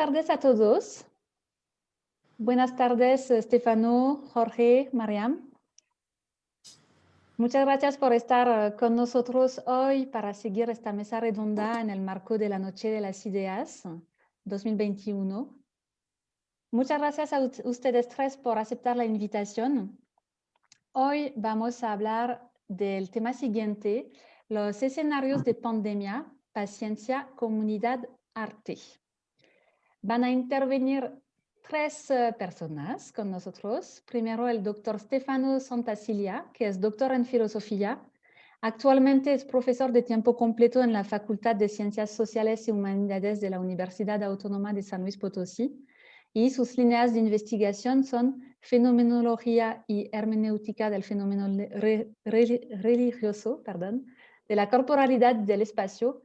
tardes a todos. Buenas tardes, Stefano, Jorge, Mariam. Muchas gracias por estar con nosotros hoy para seguir esta mesa redonda en el marco de la Noche de las Ideas 2021. Muchas gracias a ustedes tres por aceptar la invitación. Hoy vamos a hablar del tema siguiente, los escenarios de pandemia, paciencia, comunidad, arte. Van a intervenir tres personas con nosotros. Primero, el doctor Stefano Santacilia, que es doctor en filosofía. Actualmente es profesor de tiempo completo en la Facultad de Ciencias Sociales y Humanidades de la Universidad Autónoma de San Luis Potosí. Y sus líneas de investigación son fenomenología y hermenéutica del fenómeno religioso, de la corporalidad del espacio,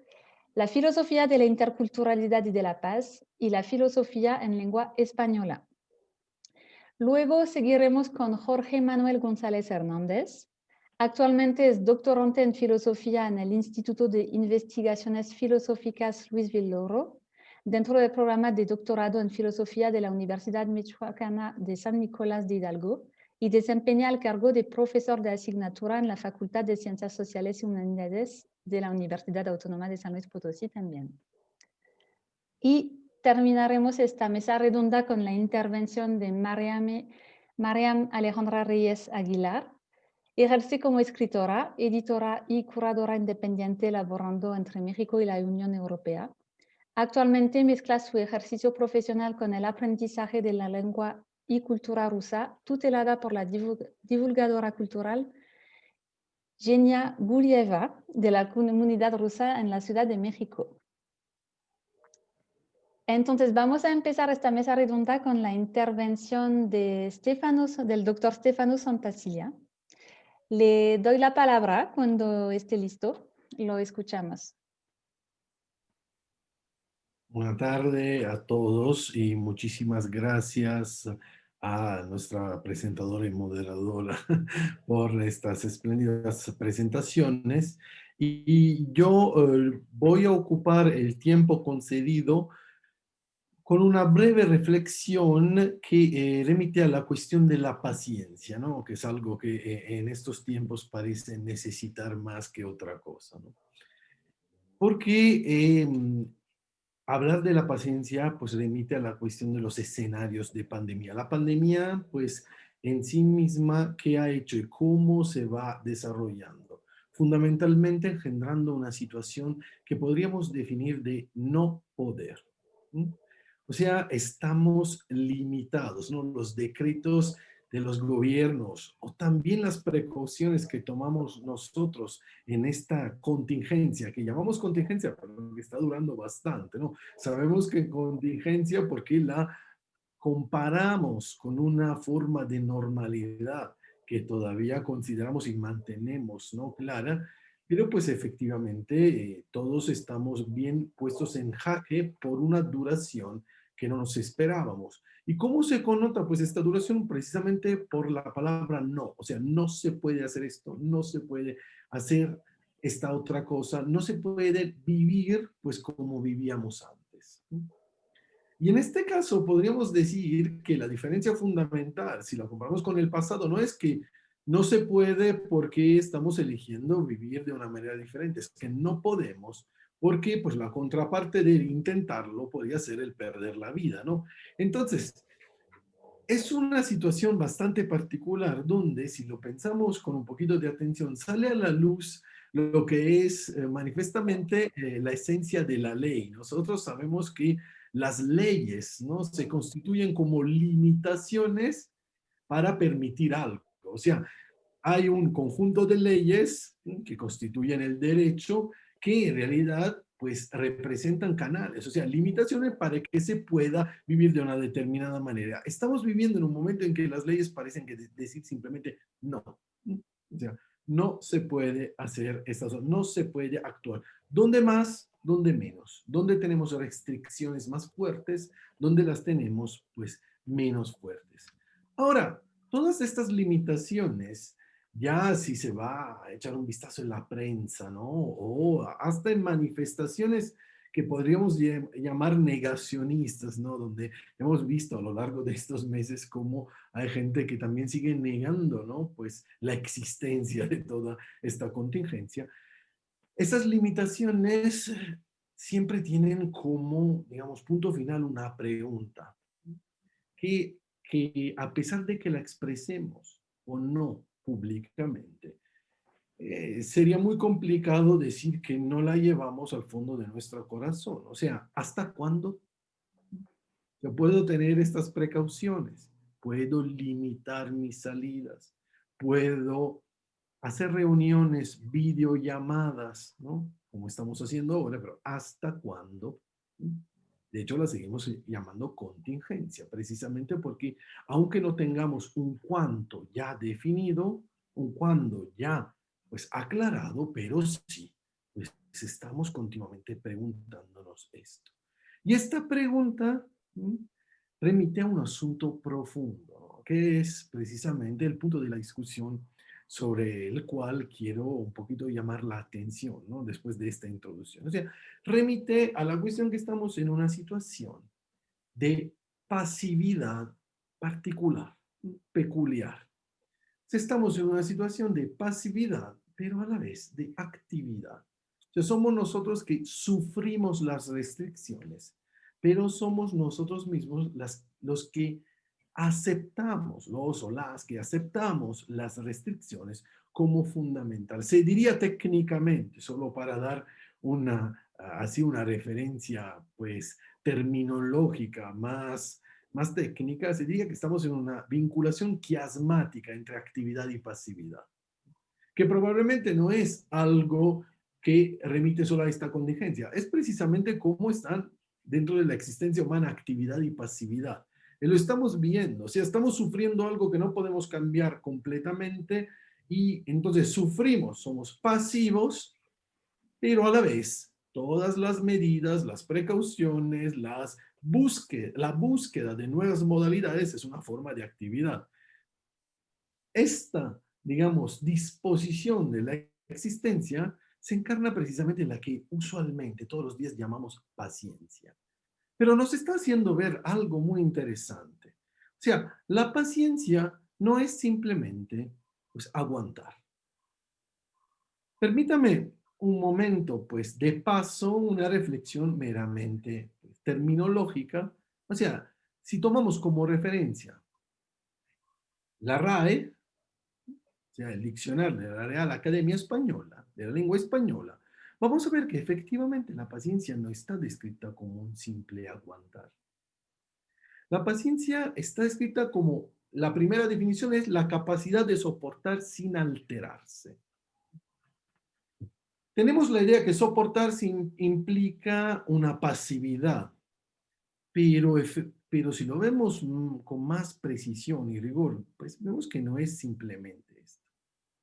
la filosofía de la interculturalidad y de la paz y la filosofía en lengua española. Luego seguiremos con Jorge Manuel González Hernández. Actualmente es doctorante en filosofía en el Instituto de Investigaciones Filosóficas Luis Villoro, dentro del programa de doctorado en filosofía de la Universidad Michoacana de San Nicolás de Hidalgo y desempeña el cargo de profesor de asignatura en la Facultad de Ciencias Sociales y Humanidades de la Universidad Autónoma de San Luis Potosí también. Y terminaremos esta mesa redonda con la intervención de Mariam Alejandra Reyes Aguilar. Ejerce como escritora, editora y curadora independiente laborando entre México y la Unión Europea. Actualmente mezcla su ejercicio profesional con el aprendizaje de la lengua y cultura rusa, tutelada por la divulgadora cultural Genia Gulieva de la comunidad rusa en la Ciudad de México. Entonces vamos a empezar esta mesa redonda con la intervención del doctor Stefano Santacilia. Le doy la palabra cuando esté listo. Lo escuchamos. Buenas tardes a todos y muchísimas gracias a nuestra presentadora y moderadora por estas espléndidas presentaciones. Y yo voy a ocupar el tiempo concedido con una breve reflexión que remite a la cuestión de la paciencia, ¿no? Que es algo que en estos tiempos parece necesitar más que otra cosa, ¿no? Porque hablar de la paciencia, pues remite a la cuestión de los escenarios de pandemia. La pandemia, pues en sí misma, ¿qué ha hecho y cómo se va desarrollando? Fundamentalmente engendrando una situación que podríamos definir de no poder. ¿Mm? O sea, estamos limitados, ¿no? Los decretos de los gobiernos o también las precauciones que tomamos nosotros en esta contingencia, que llamamos contingencia, pero que está durando bastante, ¿no? Sabemos que contingencia porque la comparamos con una forma de normalidad que todavía consideramos y mantenemos, ¿no? Clara, pero pues efectivamente todos estamos bien puestos en jaque por una duración que no nos esperábamos. ¿Y cómo se connota pues esta duración? Precisamente por la palabra no, o sea, no se puede hacer esto, no se puede hacer esta otra cosa, no se puede vivir pues como vivíamos antes. Y en este caso podríamos decir que la diferencia fundamental, si la comparamos con el pasado, no es que no se puede porque estamos eligiendo vivir de una manera diferente, es que no podemos porque pues la contraparte de intentarlo podría ser el perder la vida, ¿no? Entonces, es una situación bastante particular donde, si lo pensamos con un poquito de atención, sale a la luz lo que es manifiestamente la esencia de la ley. Nosotros sabemos que las leyes, ¿no? Se constituyen como limitaciones para permitir algo. O sea, hay un conjunto de leyes que constituyen el derecho que en realidad pues representan canales, o sea, limitaciones para que se pueda vivir de una determinada manera. Estamos viviendo en un momento en que las leyes parecen que decir simplemente no. O sea, no se puede hacer estas, no se puede actuar. ¿Dónde más? ¿Dónde menos? ¿Dónde tenemos restricciones más fuertes? ¿Dónde las tenemos pues menos fuertes? Ahora, todas estas limitaciones ya si se va a echar un vistazo en la prensa, ¿no? O hasta en manifestaciones que podríamos llamar negacionistas, ¿no? Donde hemos visto a lo largo de estos meses cómo hay gente que también sigue negando, ¿no? Pues la existencia de toda esta contingencia. Esas limitaciones siempre tienen como, digamos, punto final una pregunta, que a pesar de que la expresemos o no públicamente, sería muy complicado decir que no la llevamos al fondo de nuestro corazón. O sea, ¿hasta cuándo? Yo puedo tener estas precauciones, puedo limitar mis salidas, puedo hacer reuniones, videollamadas, ¿no? Como estamos haciendo ahora, pero ¿hasta cuándo? De hecho, la seguimos llamando contingencia, precisamente porque aunque no tengamos un cuánto ya definido, un cuándo ya pues aclarado, pero sí, pues estamos continuamente preguntándonos esto. Y esta pregunta remite a un asunto profundo, ¿no? Que es precisamente el punto de la discusión sobre el cual quiero un poquito llamar la atención, ¿no? Después de esta introducción. O sea, remite a la cuestión que estamos en una situación de pasividad particular, peculiar. Estamos en una situación de pasividad, pero a la vez de actividad. O sea, somos nosotros que sufrimos las restricciones, pero somos nosotros mismos los que aceptamos, los o las que aceptamos las restricciones como fundamental. Se diría técnicamente, solo para dar así una referencia pues terminológica más técnica, se diría que estamos en una vinculación quiasmática entre actividad y pasividad, que probablemente no es algo que remite solo a esta contingencia, es precisamente cómo están dentro de la existencia humana actividad y pasividad. Y lo estamos viendo, o sea, estamos sufriendo algo que no podemos cambiar completamente y entonces sufrimos, somos pasivos, pero a la vez todas las medidas, las precauciones, la búsqueda de nuevas modalidades es una forma de actividad. Esta, digamos, disposición de la existencia se encarna precisamente en la que usualmente todos los días llamamos paciencia. Pero nos está haciendo ver algo muy interesante. O sea, la paciencia no es simplemente pues, aguantar. Permítame un momento, pues, de paso, una reflexión meramente pues, terminológica. O sea, si tomamos como referencia la RAE, o sea, el diccionario de la Real Academia Española, de la lengua española, vamos a ver que efectivamente la paciencia no está descrita como un simple aguantar. La paciencia está descrita como, la primera definición es la capacidad de soportar sin alterarse. Tenemos la idea que soportar implica una pasividad, pero, pero si lo vemos con más precisión y rigor, pues vemos que no es simplemente esto.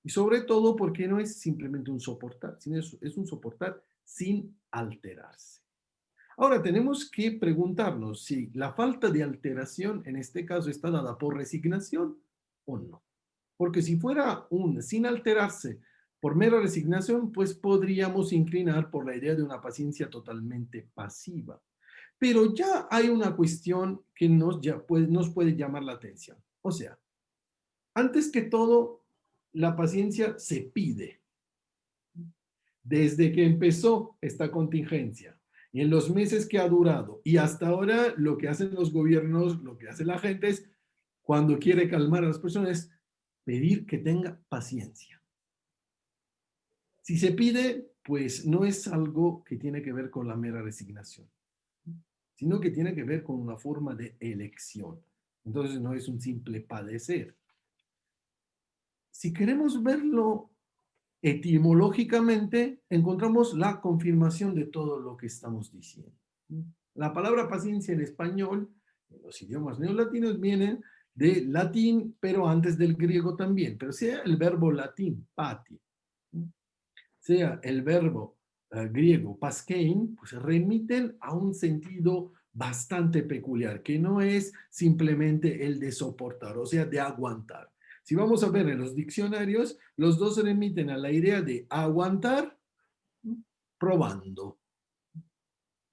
Y sobre todo porque no es simplemente un soportar, sino es un soportar sin alterarse. Ahora tenemos que preguntarnos si la falta de alteración en este caso está dada por resignación o no. Porque si fuera un sin alterarse por mera resignación, pues podríamos inclinar por la idea de una paciencia totalmente pasiva. Pero ya hay una cuestión que nos puede llamar la atención. O sea, antes que todo, la paciencia se pide. Desde que empezó esta contingencia y en los meses que ha durado y hasta ahora lo que hacen los gobiernos, lo que hace la gente es, cuando quiere calmar a las personas, pedir que tenga paciencia. Si se pide, pues no es algo que tiene que ver con la mera resignación, sino que tiene que ver con una forma de elección. Entonces no es un simple padecer. Si queremos verlo etimológicamente, encontramos la confirmación de todo lo que estamos diciendo. La palabra paciencia en español, en los idiomas neolatinos, viene de latín, pero antes del griego también. Pero sea el verbo latín, pati, sea el verbo griego paskein, pues remiten a un sentido bastante peculiar, que no es simplemente el de soportar, o sea, de aguantar. Si vamos a ver en los diccionarios, los dos se remiten a la idea de aguantar probando.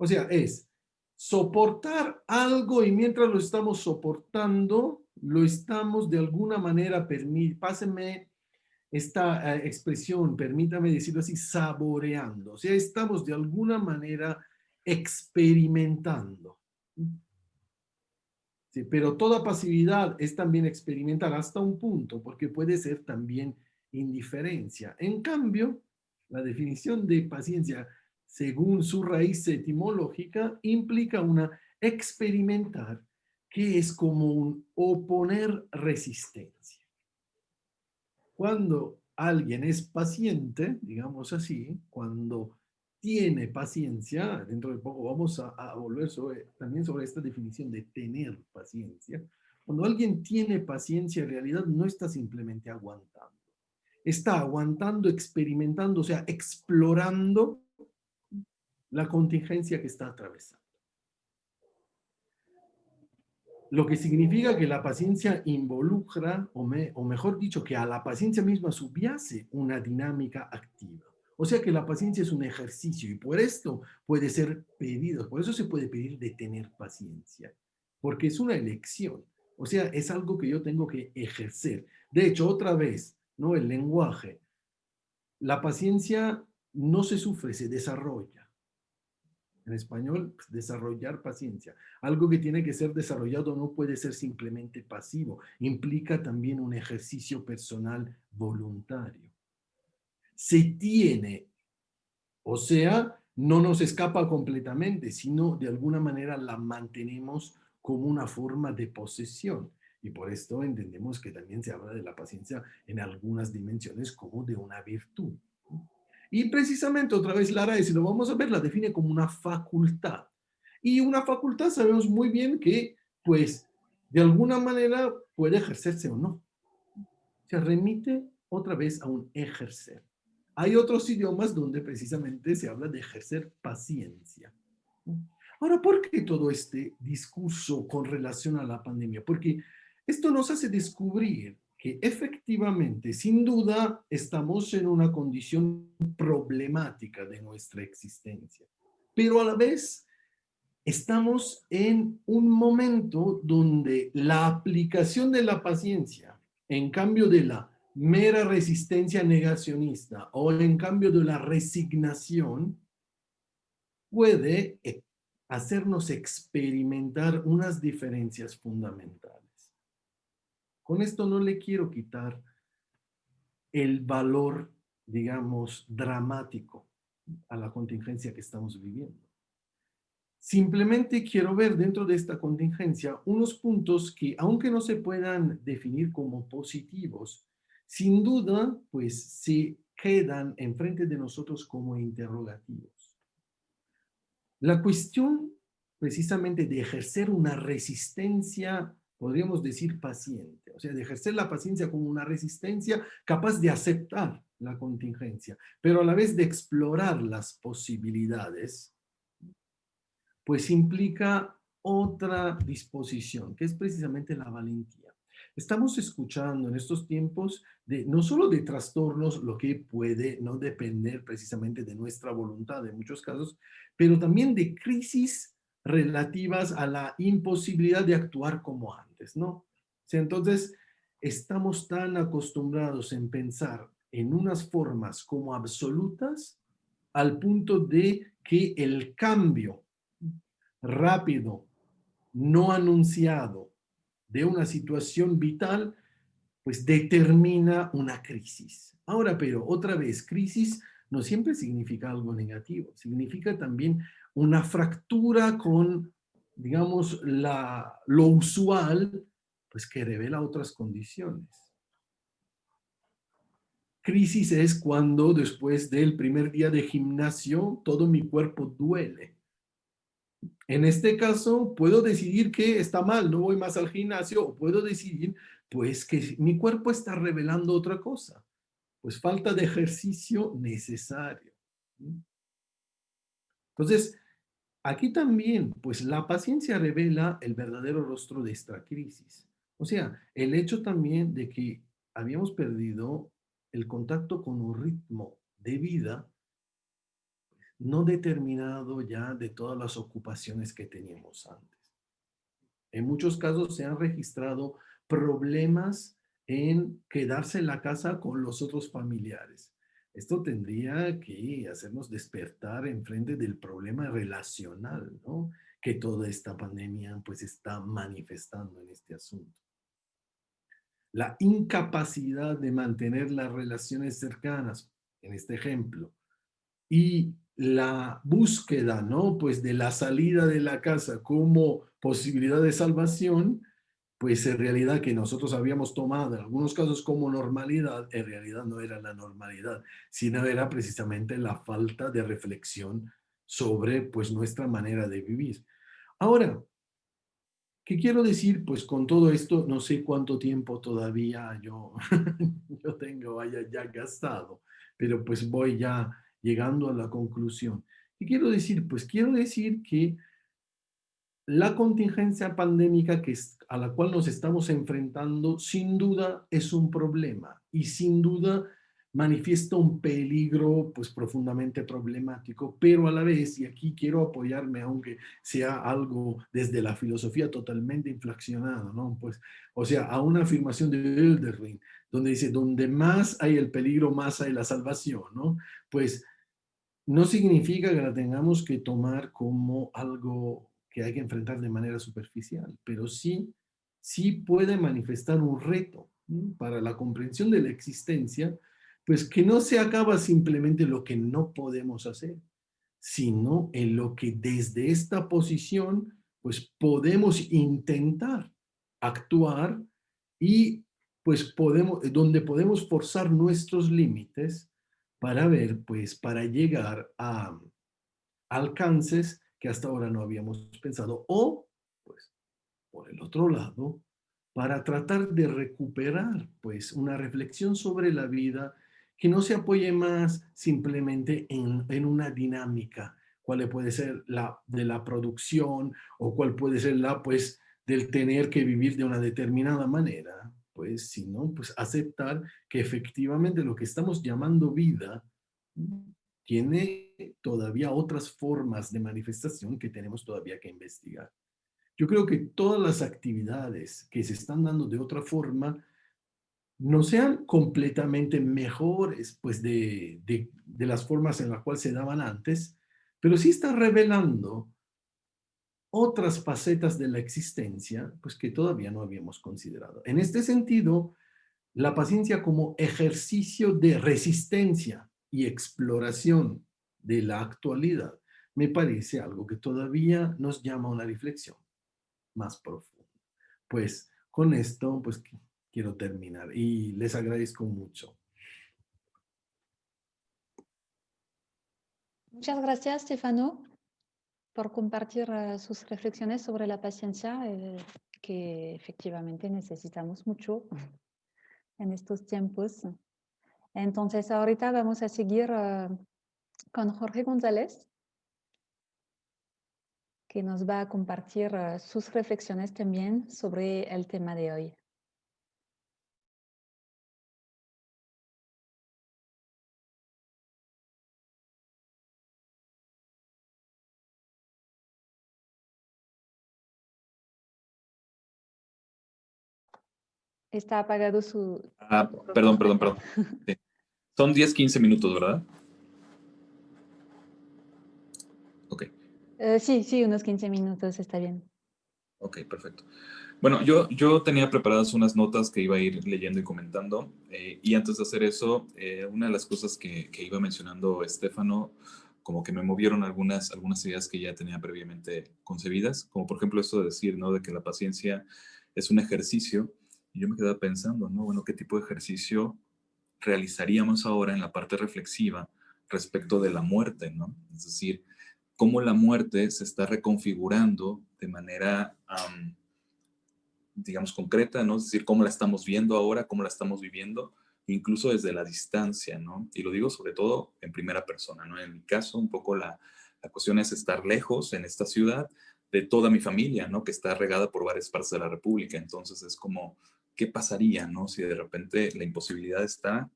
O sea, es soportar algo y mientras lo estamos soportando, lo estamos de alguna manera, pásenme esta expresión, permítame decirlo así, saboreando. O sea, estamos de alguna manera experimentando. Sí, pero toda pasividad es también experimentar hasta un punto, porque puede ser también indiferencia. En cambio, la definición de paciencia, según su raíz etimológica, implica una experimentar, que es como un oponer resistencia. Cuando alguien es paciente, digamos así, cuando tiene paciencia, dentro de poco vamos a volver también sobre esta definición de tener paciencia. Cuando alguien tiene paciencia, en realidad no está simplemente aguantando. Está aguantando, experimentando, o sea, explorando la contingencia que está atravesando. Lo que significa que la paciencia involucra, o mejor dicho, que a la paciencia misma subyace una dinámica activa. O sea que la paciencia es un ejercicio y por esto puede ser pedido, por eso se puede pedir de tener paciencia, porque es una elección. O sea, es algo que yo tengo que ejercer. De hecho, otra vez, ¿no? El lenguaje. La paciencia no se sufre, se desarrolla. En español, pues, desarrollar paciencia. Algo que tiene que ser desarrollado no puede ser simplemente pasivo. Implica también un ejercicio personal voluntario. Se tiene, o sea, no nos escapa completamente, sino de alguna manera la mantenemos como una forma de posesión. Y por esto entendemos que también se habla de la paciencia en algunas dimensiones como de una virtud. Y precisamente otra vez Lara, si lo vamos a ver, la define como una facultad. Y una facultad sabemos muy bien que, pues, de alguna manera puede ejercerse o no. Se remite otra vez a un ejercer. Hay otros idiomas donde precisamente se habla de ejercer paciencia. Ahora, ¿por qué todo este discurso con relación a la pandemia? Porque esto nos hace descubrir que efectivamente, sin duda, estamos en una condición problemática de nuestra existencia, pero a la vez estamos en un momento donde la aplicación de la paciencia, en cambio de la mera resistencia negacionista o en cambio de la resignación, puede hacernos experimentar unas diferencias fundamentales. Con esto no le quiero quitar el valor, digamos, dramático a la contingencia que estamos viviendo. Simplemente quiero ver dentro de esta contingencia unos puntos que, aunque no se puedan definir como positivos, sin duda, pues se quedan enfrente de nosotros como interrogativos. La cuestión precisamente de ejercer una resistencia, podríamos decir paciente, o sea, de ejercer la paciencia como una resistencia capaz de aceptar la contingencia, pero a la vez de explorar las posibilidades, pues implica otra disposición, que es precisamente la valentía. Estamos escuchando en estos tiempos de no solo de trastornos, lo que puede no depender precisamente de nuestra voluntad en muchos casos, pero también de crisis relativas a la imposibilidad de actuar como antes, ¿no? O sea, entonces, estamos tan acostumbrados en pensar en unas formas como absolutas al punto de que el cambio rápido, no anunciado de una situación vital, pues determina una crisis. Ahora, pero otra vez, crisis no siempre significa algo negativo, significa también una fractura con, digamos, lo usual, pues que revela otras condiciones. Crisis es cuando después del primer día de gimnasio todo mi cuerpo duele. En este caso, puedo decidir que está mal, no voy más al gimnasio, o puedo decidir, pues, que mi cuerpo está revelando otra cosa, pues falta de ejercicio necesario. Entonces, aquí también, pues, la paciencia revela el verdadero rostro de esta crisis. O sea, el hecho también de que habíamos perdido el contacto con un ritmo de vida no determinado ya de todas las ocupaciones que teníamos antes. En muchos casos se han registrado problemas en quedarse en la casa con los otros familiares. Esto tendría que hacernos despertar en frente del problema relacional, ¿no? Que toda esta pandemia pues está manifestando en este asunto. La incapacidad de mantener las relaciones cercanas, en este ejemplo, y la búsqueda, ¿no? Pues de la salida de la casa como posibilidad de salvación, pues en realidad que nosotros habíamos tomado en algunos casos como normalidad, en realidad no era la normalidad, sino era precisamente la falta de reflexión sobre pues nuestra manera de vivir. Ahora, ¿qué quiero decir? Pues con todo esto, no sé cuánto tiempo todavía yo, yo tengo vaya, ya gastado, pero pues voy ya llegando a la conclusión. ¿Qué quiero decir? Pues quiero decir que la contingencia pandémica a la cual nos estamos enfrentando sin duda es un problema y sin duda manifiesta un peligro pues profundamente problemático, pero a la vez, y aquí quiero apoyarme aunque sea algo desde la filosofía totalmente inflacionado, ¿no? Pues, o sea, a una afirmación de Hölderlin, donde dice, donde más hay el peligro, más hay la salvación, ¿no? Pues no significa que la tengamos que tomar como algo que hay que enfrentar de manera superficial, pero sí puede manifestar un reto, ¿no? Para la comprensión de la existencia, pues que no se acaba simplemente lo que no podemos hacer, sino en lo que desde esta posición, pues podemos intentar actuar y pues donde podemos forzar nuestros límites para ver, pues para llegar a alcances que hasta ahora no habíamos pensado o, pues, por el otro lado, para tratar de recuperar pues una reflexión sobre la vida que no se apoye más simplemente en una dinámica, cuál puede ser la de la producción o cuál puede ser la pues del tener que vivir de una determinada manera, pues sino pues aceptar que efectivamente lo que estamos llamando vida tiene todavía otras formas de manifestación que tenemos todavía que investigar. Yo creo que todas las actividades que se están dando de otra forma no sean completamente mejores pues de las formas en las cuales se daban antes, pero sí están revelando otras facetas de la existencia pues que todavía no habíamos considerado. En este sentido, la paciencia como ejercicio de resistencia y exploración de la actualidad me parece algo que todavía nos llama a una reflexión más profunda. Pues con esto, pues quiero terminar y les agradezco mucho. Muchas gracias, Stefano, por compartir sus reflexiones sobre la paciencia, que efectivamente necesitamos mucho en estos tiempos. Entonces, ahorita vamos a seguir con Jorge González, que nos va a compartir sus reflexiones también sobre el tema de hoy. Está apagado su Perdón. micrófono. Sí. Son 10-15 minutos, ¿verdad? Ok. Sí, unos 15 minutos está bien. Ok, perfecto. Bueno, yo tenía preparadas unas notas que iba a ir leyendo y comentando. Y antes de hacer eso, una de las cosas que iba mencionando Estefano, como que me movieron algunas ideas que ya tenía previamente concebidas, como por ejemplo esto de decir, ¿no? De que la paciencia es un ejercicio. Y yo me quedaba pensando, ¿no? Bueno, ¿qué tipo de ejercicio realizaríamos ahora en la parte reflexiva respecto de la muerte, ¿no? Es decir, cómo la muerte se está reconfigurando de manera, digamos, concreta, ¿no? Es decir, cómo la estamos viendo ahora, cómo la estamos viviendo, incluso desde la distancia, ¿no? Y lo digo sobre todo en primera persona, ¿no? En mi caso, un poco la cuestión es estar lejos en esta ciudad de toda mi familia, ¿no? Que está regada por varias partes de la República. Entonces es como, ¿qué pasaría, ¿no? Si de repente la imposibilidad está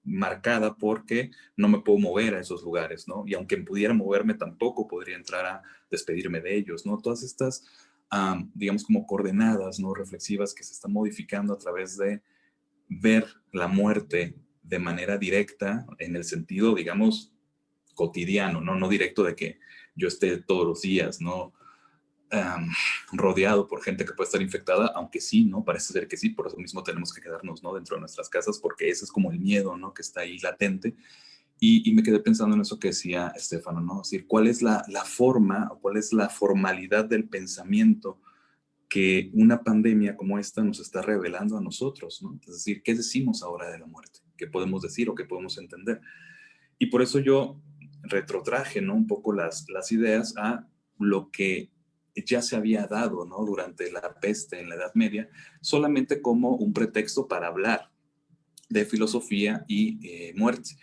marcada porque no me puedo mover a esos lugares, ¿no? Y aunque pudiera moverme, tampoco podría entrar a despedirme de ellos, ¿no? Todas estas, digamos, como coordenadas, ¿no? Reflexivas que se están modificando a través de ver la muerte de manera directa en el sentido, digamos, cotidiano, ¿no? No directo de que yo esté todos los días, ¿no? Rodeado por gente que puede estar infectada, aunque sí, ¿no? Parece ser que sí, por eso mismo tenemos que quedarnos, ¿no? Dentro de nuestras casas, porque ese es como el miedo, ¿no? Que está ahí latente. Y me quedé pensando en eso que decía Estefano, ¿no? Es decir, ¿cuál es la forma o cuál es la formalidad del pensamiento que una pandemia como esta nos está revelando a nosotros, ¿no? Es decir, ¿qué decimos ahora de la muerte? ¿Qué podemos decir o qué podemos entender? Y por eso yo retrotraje, ¿no? Un poco las ideas a lo que ya se había dado, ¿no? Durante la peste en la Edad Media, solamente como un pretexto para hablar de filosofía y muerte.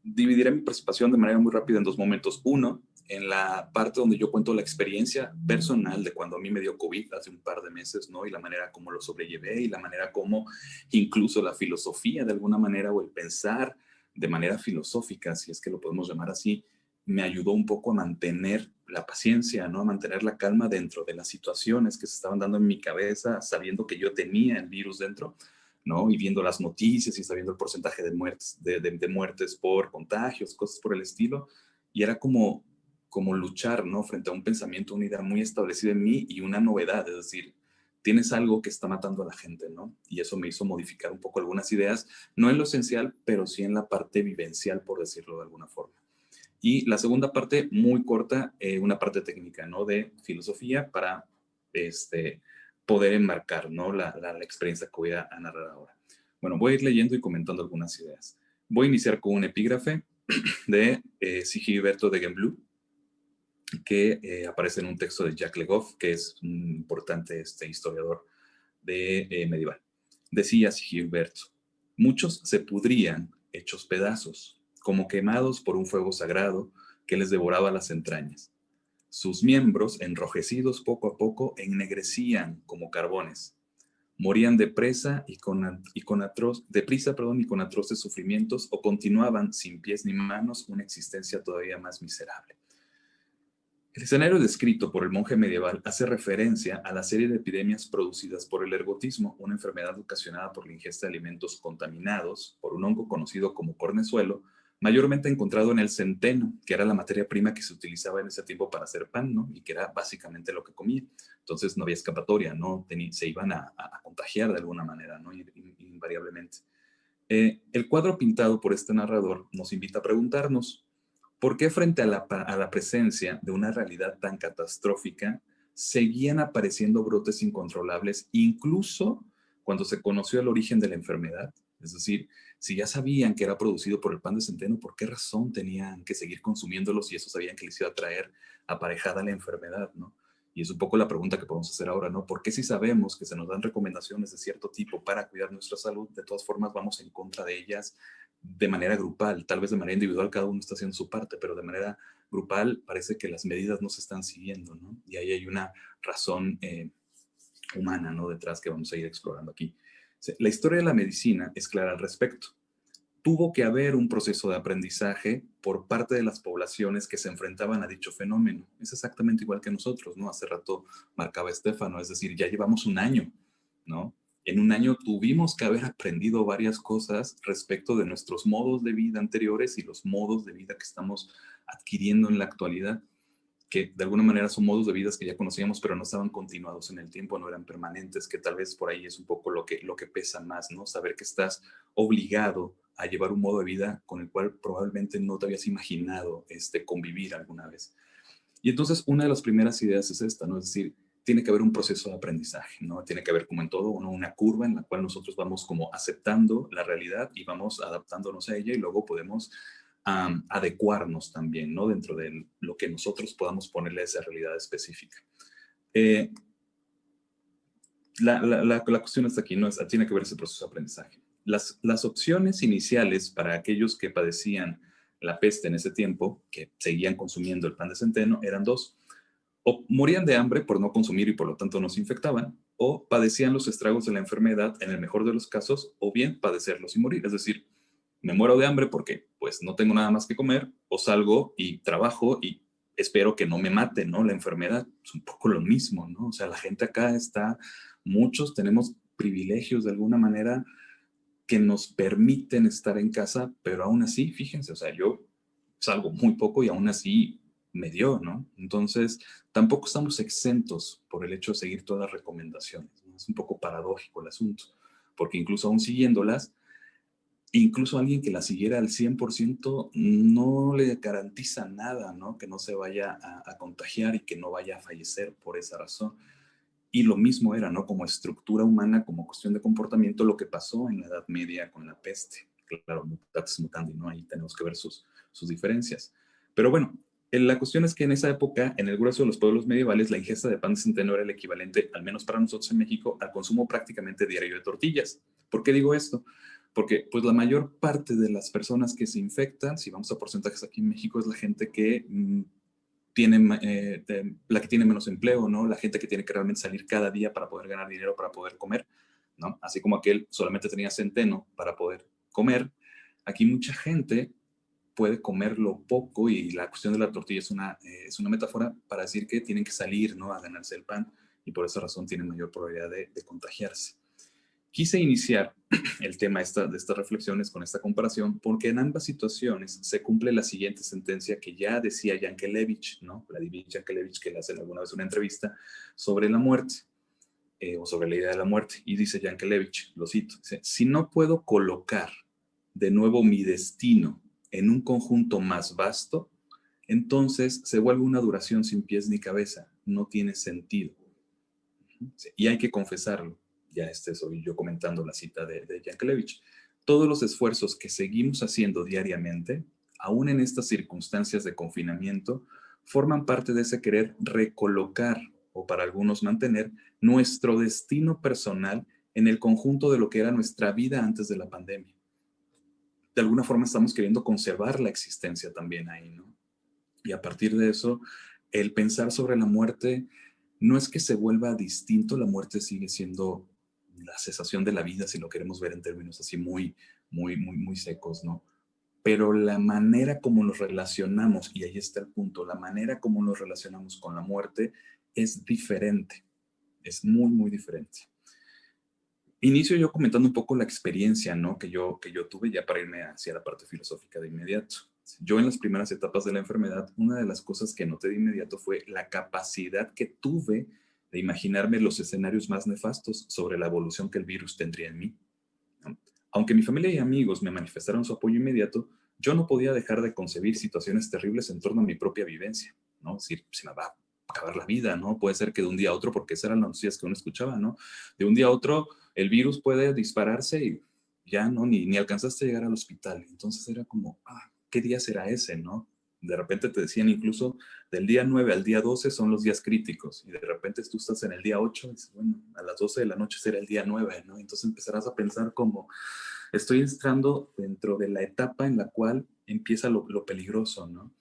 Dividiré mi participación de manera muy rápida en dos momentos. Uno, en la parte donde yo cuento la experiencia personal de cuando a mí me dio COVID hace un par de meses, ¿no? Y la manera como lo sobrellevé y la manera como incluso la filosofía de alguna manera o el pensar de manera filosófica, si es que lo podemos llamar así, me ayudó un poco a mantener la paciencia, ¿no? A mantener la calma dentro de las situaciones que se estaban dando en mi cabeza, sabiendo que yo tenía el virus dentro, ¿no? Y viendo las noticias y sabiendo el porcentaje de muertes, de muertes por contagios, cosas por el estilo. Y era como luchar, ¿no? Frente a un pensamiento, una idea muy establecida en mí y una novedad, es decir, tienes algo que está matando a la gente, ¿no? Y eso me hizo modificar un poco algunas ideas, no en lo esencial, pero sí en la parte vivencial, por decirlo de alguna forma. Y la segunda parte, muy corta, una parte técnica, ¿no? De filosofía para poder enmarcar, ¿no? La experiencia que voy a narrar ahora. Bueno, voy a ir leyendo y comentando algunas ideas. Voy a iniciar con un epígrafe de Sigiberto de Gembloux, que aparece en un texto de Jacques Le Goff, que es un importante historiador de medieval. Decía Sigiberto, muchos se pudrían hechos pedazos, como quemados por un fuego sagrado que les devoraba las entrañas. Sus miembros, enrojecidos poco a poco, ennegrecían como carbones. Morían deprisa y con atroces sufrimientos o continuaban sin pies ni manos una existencia todavía más miserable. El escenario descrito por el monje medieval hace referencia a la serie de epidemias producidas por el ergotismo, una enfermedad ocasionada por la ingesta de alimentos contaminados por un hongo conocido como cornezuelo, mayormente encontrado en el centeno, que era la materia prima que se utilizaba en ese tiempo para hacer pan, ¿no? Y que era básicamente lo que comía. Entonces no había escapatoria, ¿no? Se iban a contagiar de alguna manera, ¿no? Invariablemente. El cuadro pintado por este narrador nos invita a preguntarnos, ¿por qué frente a la presencia de una realidad tan catastrófica seguían apareciendo brotes incontrolables, incluso cuando se conoció el origen de la enfermedad? Es decir, si ya sabían que era producido por el pan de centeno, ¿por qué razón tenían que seguir consumiéndolos si eso sabían que les iba a traer aparejada la enfermedad, ¿no? Y es un poco la pregunta que podemos hacer ahora, ¿no? ¿Por qué si sabemos que se nos dan recomendaciones de cierto tipo para cuidar nuestra salud, de todas formas vamos en contra de ellas de manera grupal? Tal vez de manera individual cada uno está haciendo su parte, pero de manera grupal parece que las medidas no se están siguiendo, ¿no? Y ahí hay una razón humana, ¿no? Detrás que vamos a ir explorando aquí. La historia de la medicina es clara al respecto. Tuvo que haber un proceso de aprendizaje por parte de las poblaciones que se enfrentaban a dicho fenómeno. Es exactamente igual que nosotros, ¿no? Hace rato marcaba Estefano, es decir, ya llevamos un año, ¿no? En un año tuvimos que haber aprendido varias cosas respecto de nuestros modos de vida anteriores y los modos de vida que estamos adquiriendo en la actualidad, que de alguna manera son modos de vida que ya conocíamos, pero no estaban continuados en el tiempo, no eran permanentes, que tal vez por ahí es un poco lo que pesa más, ¿no? Saber que estás obligado a llevar un modo de vida con el cual probablemente no te habías imaginado convivir alguna vez. Y entonces una de las primeras ideas es esta, ¿no? Es decir, tiene que haber un proceso de aprendizaje, ¿no? Tiene que haber, como en todo, ¿no? Una curva en la cual nosotros vamos como aceptando la realidad y vamos adaptándonos a ella y luego podemos adecuarnos también, ¿no? Dentro de lo que nosotros podamos ponerle a esa realidad específica. La cuestión está aquí, ¿no? Tiene que ver ese proceso de aprendizaje. Las opciones iniciales para aquellos que padecían la peste en ese tiempo, que seguían consumiendo el pan de centeno, eran dos. O morían de hambre por no consumir y por lo tanto no se infectaban, o padecían los estragos de la enfermedad en el mejor de los casos, o bien padecerlos y morir. Es decir, me muero de hambre porque pues no tengo nada más que comer, o salgo y trabajo y espero que no me mate, ¿no? La enfermedad es un poco lo mismo, ¿no? O sea, la gente acá está, muchos tenemos privilegios de alguna manera que nos permiten estar en casa, pero aún así, fíjense, o sea, yo salgo muy poco y aún así me dio, ¿no? Entonces, tampoco estamos exentos por el hecho de seguir todas las recomendaciones, ¿no? Es un poco paradójico el asunto, porque incluso aún siguiéndolas, incluso alguien que la siguiera al 100% no le garantiza nada, ¿no? Que no se vaya a contagiar y que no vaya a fallecer por esa razón. Y lo mismo era, ¿no? Como estructura humana, como cuestión de comportamiento, lo que pasó en la Edad Media con la peste. Claro, mutatis mutandis, ¿no? Ahí tenemos que ver sus diferencias. Pero bueno, la cuestión es que en esa época, en el grueso de los pueblos medievales, la ingesta de pan de centeno era el equivalente, al menos para nosotros en México, al consumo prácticamente diario de tortillas. ¿Por qué digo esto? Porque pues la mayor parte de las personas que se infectan, si vamos a porcentajes aquí en México, es la gente que tiene, la que tiene menos empleo, ¿no? La gente que tiene que realmente salir cada día para poder ganar dinero, para poder comer, ¿no? Así como aquel solamente tenía centeno para poder comer, aquí mucha gente puede comerlo poco y la cuestión de la tortilla es una metáfora para decir que tienen que salir, ¿no? A ganarse el pan y por esa razón tienen mayor probabilidad de contagiarse. Quise iniciar el tema de estas reflexiones con esta comparación porque en ambas situaciones se cumple la siguiente sentencia que ya decía Yankelevich, ¿no? Vladimir Yankelevich, que le hace alguna vez una entrevista sobre la muerte o sobre la idea de la muerte. Y dice Yankelevich, lo cito, dice, si no puedo colocar de nuevo mi destino en un conjunto más vasto, entonces se vuelve una duración sin pies ni cabeza, no tiene sentido. Y hay que confesarlo. Ya soy yo comentando la cita de Yankelevich. Todos los esfuerzos que seguimos haciendo diariamente, aún en estas circunstancias de confinamiento, forman parte de ese querer recolocar, o para algunos mantener, nuestro destino personal en el conjunto de lo que era nuestra vida antes de la pandemia. De alguna forma estamos queriendo conservar la existencia también ahí, ¿no? Y a partir de eso, el pensar sobre la muerte no es que se vuelva distinto, la muerte sigue siendo la cesación de la vida, si lo queremos ver en términos así muy secos, ¿no? Pero la manera como nos relacionamos, y ahí está el punto, la manera como nos relacionamos con la muerte es diferente, es muy diferente. Inicio yo comentando un poco la experiencia, ¿no? que yo tuve ya para irme hacia la parte filosófica de inmediato. Yo en las primeras etapas de la enfermedad, una de las cosas que noté de inmediato fue la capacidad que tuve de imaginarme los escenarios más nefastos sobre la evolución que el virus tendría en mí. Aunque mi familia y amigos me manifestaron su apoyo inmediato, yo no podía dejar de concebir situaciones terribles en torno a mi propia vivencia, ¿no? Es decir, se me va a acabar la vida, ¿no? Puede ser que de un día a otro, porque esas eran las noticias que uno escuchaba, ¿no? De un día a otro el virus puede dispararse y ya, ¿no? Ni alcanzaste a llegar al hospital. Entonces era como, ¿qué día será ese, no? De repente te decían incluso del día 9 al día 12 son los días críticos y de repente tú estás en el día 8 y dices, bueno, a las 12 de la noche será el día 9, ¿no? Entonces empezarás a pensar como estoy entrando dentro de la etapa en la cual empieza lo peligroso, ¿no?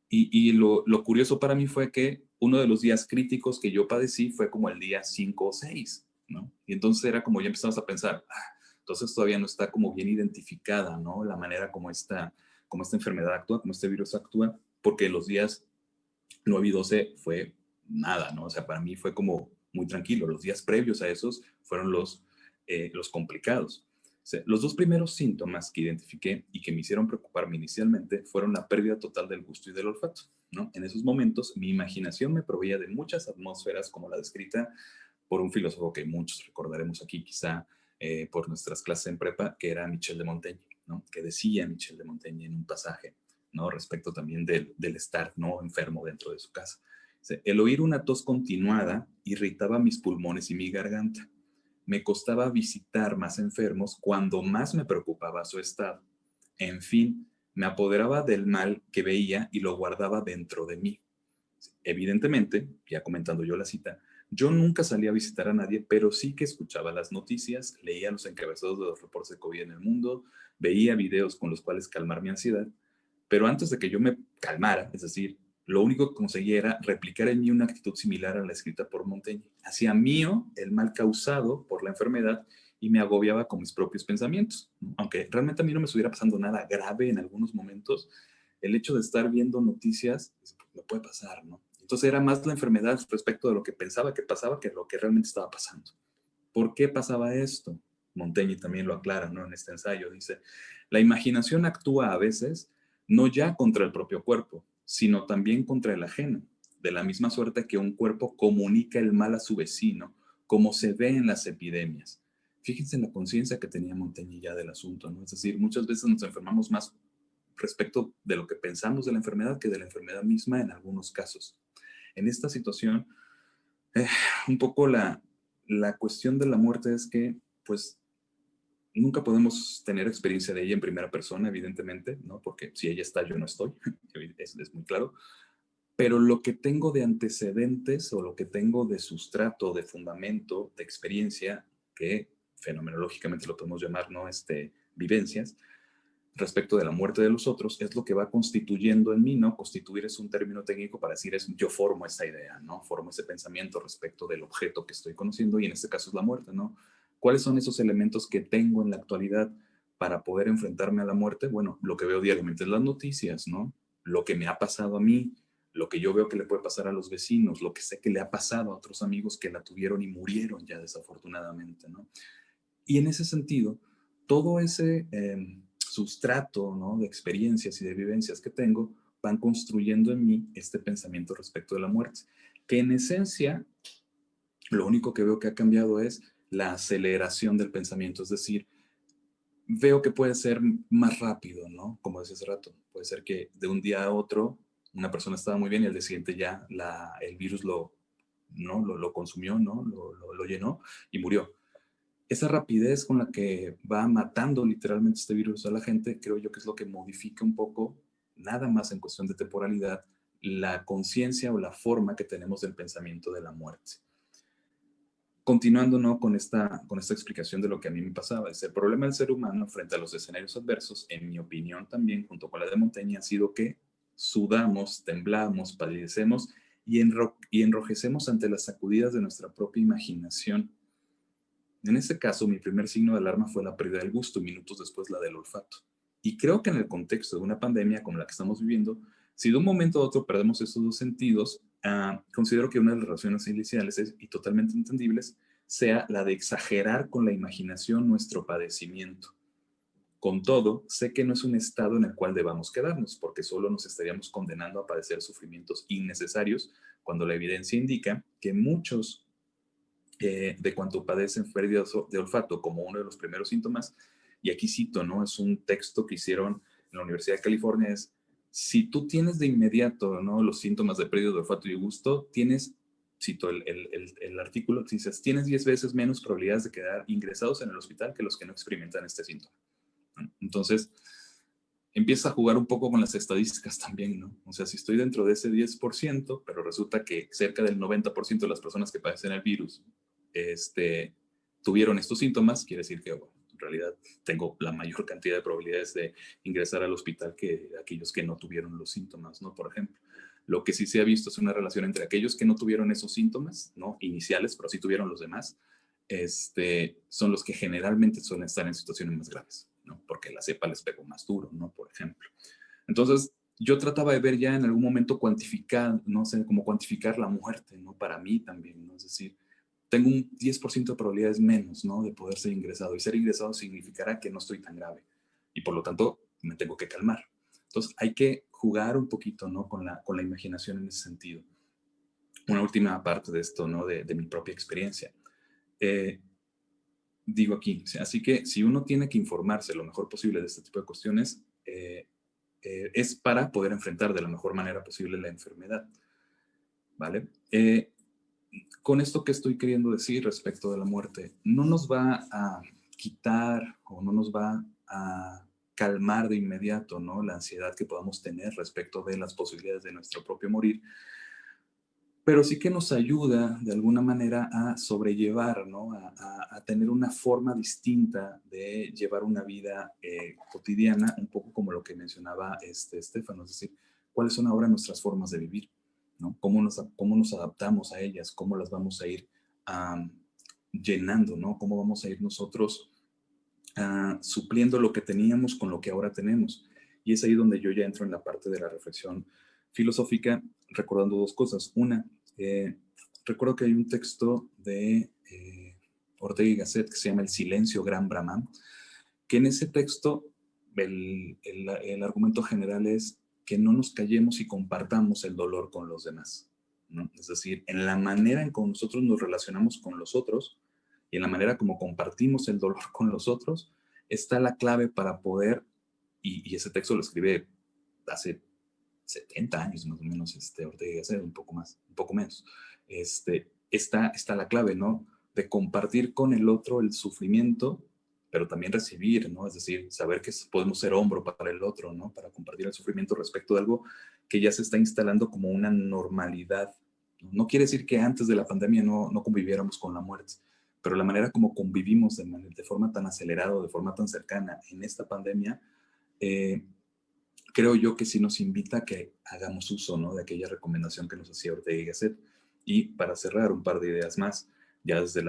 Y lo curioso para mí fue que uno de los días críticos que yo padecí fue como el día 5 o 6, ¿no? Y entonces era como ya empezamos a pensar, entonces todavía no está como bien identificada, ¿no? La manera como esta enfermedad actúa, como este virus actúa, porque los días 9 y 12 fue nada, ¿no? O sea, para mí fue como muy tranquilo. Los días previos a esos fueron los complicados. O sea, los dos primeros síntomas que identifiqué y que me hicieron preocuparme inicialmente fueron la pérdida total del gusto y del olfato, ¿no? En esos momentos mi imaginación me proveía de muchas atmósferas como la descrita por un filósofo que muchos recordaremos aquí quizá por nuestras clases en prepa, que era Michel de Montaigne, ¿no? Que decía Michel de Montaigne en un pasaje, ¿no? Respecto también del estar, ¿no? Enfermo dentro de su casa. El oír una tos continuada irritaba mis pulmones y mi garganta. Me costaba visitar más enfermos cuando más me preocupaba su estado. En fin, me apoderaba del mal que veía y lo guardaba dentro de mí. Evidentemente, ya comentando yo la cita, yo nunca salía a visitar a nadie, pero sí que escuchaba las noticias, leía los encabezados de los reportes de COVID en el mundo, veía videos con los cuales calmar mi ansiedad, pero antes de que yo me calmara, es decir, lo único que conseguía era replicar en mí una actitud similar a la escrita por Montaigne. Hacía mío el mal causado por la enfermedad y me agobiaba con mis propios pensamientos, ¿no? Aunque realmente a mí no me estuviera pasando nada grave en algunos momentos, el hecho de estar viendo noticias me puede pasar, ¿no? Entonces era más la enfermedad respecto de lo que pensaba que pasaba que lo que realmente estaba pasando. ¿Por qué pasaba esto? Montaigne también lo aclara, ¿no? En este ensayo dice, la imaginación actúa a veces no ya contra el propio cuerpo, sino también contra el ajeno, de la misma suerte que un cuerpo comunica el mal a su vecino, como se ve en las epidemias. Fíjense en la conciencia que tenía Montaigne ya del asunto, ¿no? Es decir, muchas veces nos enfermamos más respecto de lo que pensamos de la enfermedad que de la enfermedad misma en algunos casos. En esta situación, eh, un poco la cuestión de la muerte es que, pues, nunca podemos tener experiencia de ella en primera persona, evidentemente, ¿no? Porque si ella está, yo no estoy, es muy claro. Pero lo que tengo de antecedentes o lo que tengo de sustrato, de fundamento, de experiencia, que fenomenológicamente lo podemos llamar, ¿no? Vivencias, respecto de la muerte de los otros, es lo que va constituyendo en mí, ¿no? Constituir es un término técnico para decir, yo formo esa idea, ¿no? Formo ese pensamiento respecto del objeto que estoy conociendo y en este caso es la muerte, ¿no? ¿Cuáles son esos elementos que tengo en la actualidad para poder enfrentarme a la muerte? Bueno, lo que veo diariamente en las noticias, ¿no? Lo que me ha pasado a mí, lo que yo veo que le puede pasar a los vecinos, lo que sé que le ha pasado a otros amigos que la tuvieron y murieron ya desafortunadamente, ¿no? Y en ese sentido, todo ese sustrato, ¿no? De experiencias y de vivencias que tengo van construyendo en mí este pensamiento respecto de la muerte, que en esencia lo único que veo que ha cambiado es la aceleración del pensamiento, es decir, veo que puede ser más rápido, ¿no? Como decía hace rato, puede ser que de un día a otro una persona estaba muy bien y al día siguiente ya el virus ¿no? lo consumió, ¿no? Lo llenó y murió. Esa rapidez con la que va matando literalmente este virus a la gente, creo yo que es lo que modifica un poco, nada más en cuestión de temporalidad, la conciencia o la forma que tenemos del pensamiento de la muerte. Continuando, ¿no? con esta explicación de lo que a mí me pasaba, el problema del ser humano frente a los escenarios adversos, en mi opinión también, junto con la de Montaigne, ha sido que sudamos, temblamos, palidecemos y enrojecemos ante las sacudidas de nuestra propia imaginación. En este caso, mi primer signo de alarma fue la pérdida del gusto, minutos después la del olfato. Y creo que en el contexto de una pandemia como la que estamos viviendo, si de un momento a otro perdemos estos dos sentidos, considero que una de las razones iniciales y totalmente entendibles sea la de exagerar con la imaginación nuestro padecimiento. Con todo, sé que no es un estado en el cual debamos quedarnos, porque solo nos estaríamos condenando a padecer sufrimientos innecesarios, cuando la evidencia indica que muchos de cuanto padecen pérdida de olfato como uno de los primeros síntomas, y aquí cito, ¿no? Es un texto que hicieron en la Universidad de California, es, si tú tienes de inmediato, ¿no? Los síntomas de pérdida de olfato y gusto, tienes, cito el artículo, dices, tienes 10 veces menos probabilidades de quedar ingresados en el hospital que los que no experimentan este síntoma. Entonces, empieza a jugar un poco con las estadísticas también, ¿no? O sea, si estoy dentro de ese 10%, pero resulta que cerca del 90% de las personas que padecen el virus tuvieron estos síntomas, quiere decir que, bueno, en realidad tengo la mayor cantidad de probabilidades de ingresar al hospital que aquellos que no tuvieron los síntomas, ¿no? Por ejemplo. Lo que sí se ha visto es una relación entre aquellos que no tuvieron esos síntomas, ¿no? Iniciales, pero sí tuvieron los demás, son los que generalmente suelen estar en situaciones más graves, ¿no? Porque la cepa les pegó más duro, ¿no? Por ejemplo. Entonces, yo trataba de ver ya en algún momento cuantificar, no sé, cómo cuantificar la muerte, ¿no? Para mí también, ¿no? Es decir, tengo un 10% de probabilidades menos, ¿no? De poder ser ingresado. Y ser ingresado significará que no estoy tan grave. Y por lo tanto, me tengo que calmar. Entonces, hay que jugar un poquito, ¿no? Con la imaginación en ese sentido. Una última parte de esto, ¿no? De mi propia experiencia. Digo aquí, así que si uno tiene que informarse lo mejor posible de este tipo de cuestiones, es para poder enfrentar de la mejor manera posible la enfermedad, ¿vale? Con esto que estoy queriendo decir respecto de la muerte, no nos va a quitar o no nos va a calmar de inmediato, ¿no? La ansiedad que podamos tener respecto de las posibilidades de nuestro propio morir, pero sí que nos ayuda de alguna manera a sobrellevar, ¿no? A tener una forma distinta de llevar una vida cotidiana, un poco como lo que mencionaba Estefano, es decir, cuáles son ahora nuestras formas de vivir, ¿no? Cómo nos adaptamos a ellas, cómo las vamos a ir llenando, ¿no? ¿Cómo vamos a ir nosotros supliendo lo que teníamos con lo que ahora tenemos? Y es ahí donde yo ya entro en la parte de la reflexión filosófica, recordando dos cosas. Una, recuerdo que hay un texto de Ortega y Gasset que se llama El silencio Gran Brahman, que en ese texto el argumento general es que no nos callemos y compartamos el dolor con los demás, ¿no? Es decir, en la manera en que nosotros nos relacionamos con los otros y en la manera como compartimos el dolor con los otros, está la clave para poder, y ese texto lo escribe hace 70 años más o menos, Ortega y Gasset, un poco más, un poco menos, está la clave, ¿no? De compartir con el otro el sufrimiento, pero también recibir, ¿no? Es decir, saber que podemos ser hombro para el otro, ¿no? Para compartir el sufrimiento respecto de algo que ya se está instalando como una normalidad. No quiere decir que antes de la pandemia no conviviéramos con la muerte, pero la manera como convivimos de forma tan acelerada, de forma tan cercana en esta pandemia, creo yo que sí nos invita a que hagamos uso, ¿no? De aquella recomendación que nos hacía Ortega y Gasset. Y para cerrar, un par de ideas más, ya desde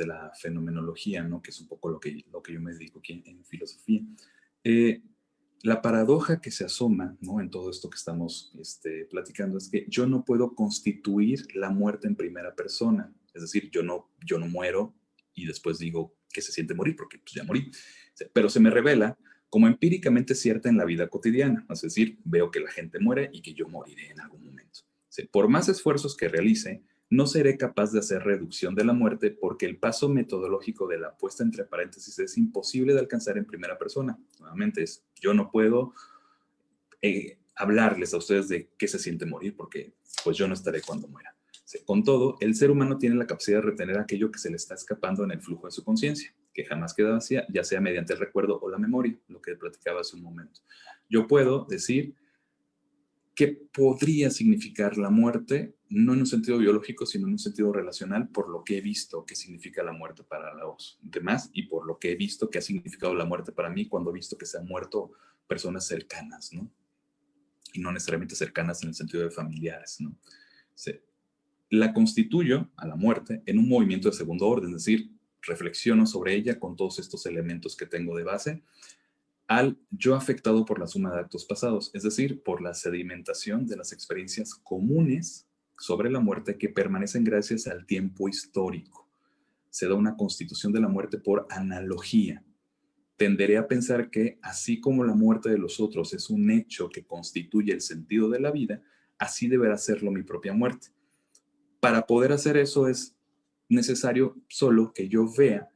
la fenomenología, ¿no? Que es un poco lo que yo me dedico aquí en filosofía. La paradoja que se asoma, ¿no? En todo esto que estamos platicando es que yo no puedo constituir la muerte en primera persona. Es decir, yo no muero y después digo que se siente morir porque pues, ya morí. Pero se me revela como empíricamente cierta en la vida cotidiana. Es decir, veo que la gente muere y que yo moriré en algún momento. Por más esfuerzos que realice, no seré capaz de hacer reducción de la muerte porque el paso metodológico de la puesta entre paréntesis es imposible de alcanzar en primera persona. Nuevamente, yo no puedo hablarles a ustedes de qué se siente morir porque pues yo no estaré cuando muera. Con todo, el ser humano tiene la capacidad de retener aquello que se le está escapando en el flujo de su conciencia, que jamás queda vacía, ya sea mediante el recuerdo o la memoria, lo que platicaba hace un momento. Yo puedo decir qué podría significar la muerte, no en un sentido biológico, sino en un sentido relacional, por lo que he visto que significa la muerte para los demás y por lo que he visto que ha significado la muerte para mí cuando he visto que se han muerto personas cercanas, ¿no? Y no necesariamente cercanas en el sentido de familiares, ¿no? La constituyo a la muerte en un movimiento de segundo orden, es decir, reflexiono sobre ella con todos estos elementos que tengo de base, al yo afectado por la suma de actos pasados, es decir, por la sedimentación de las experiencias comunes sobre la muerte que permanecen gracias al tiempo histórico. Se da una constitución de la muerte por analogía. Tenderé a pensar que, así como la muerte de los otros es un hecho que constituye el sentido de la vida, así deberá serlo mi propia muerte. Para poder hacer eso es necesario solo que yo vea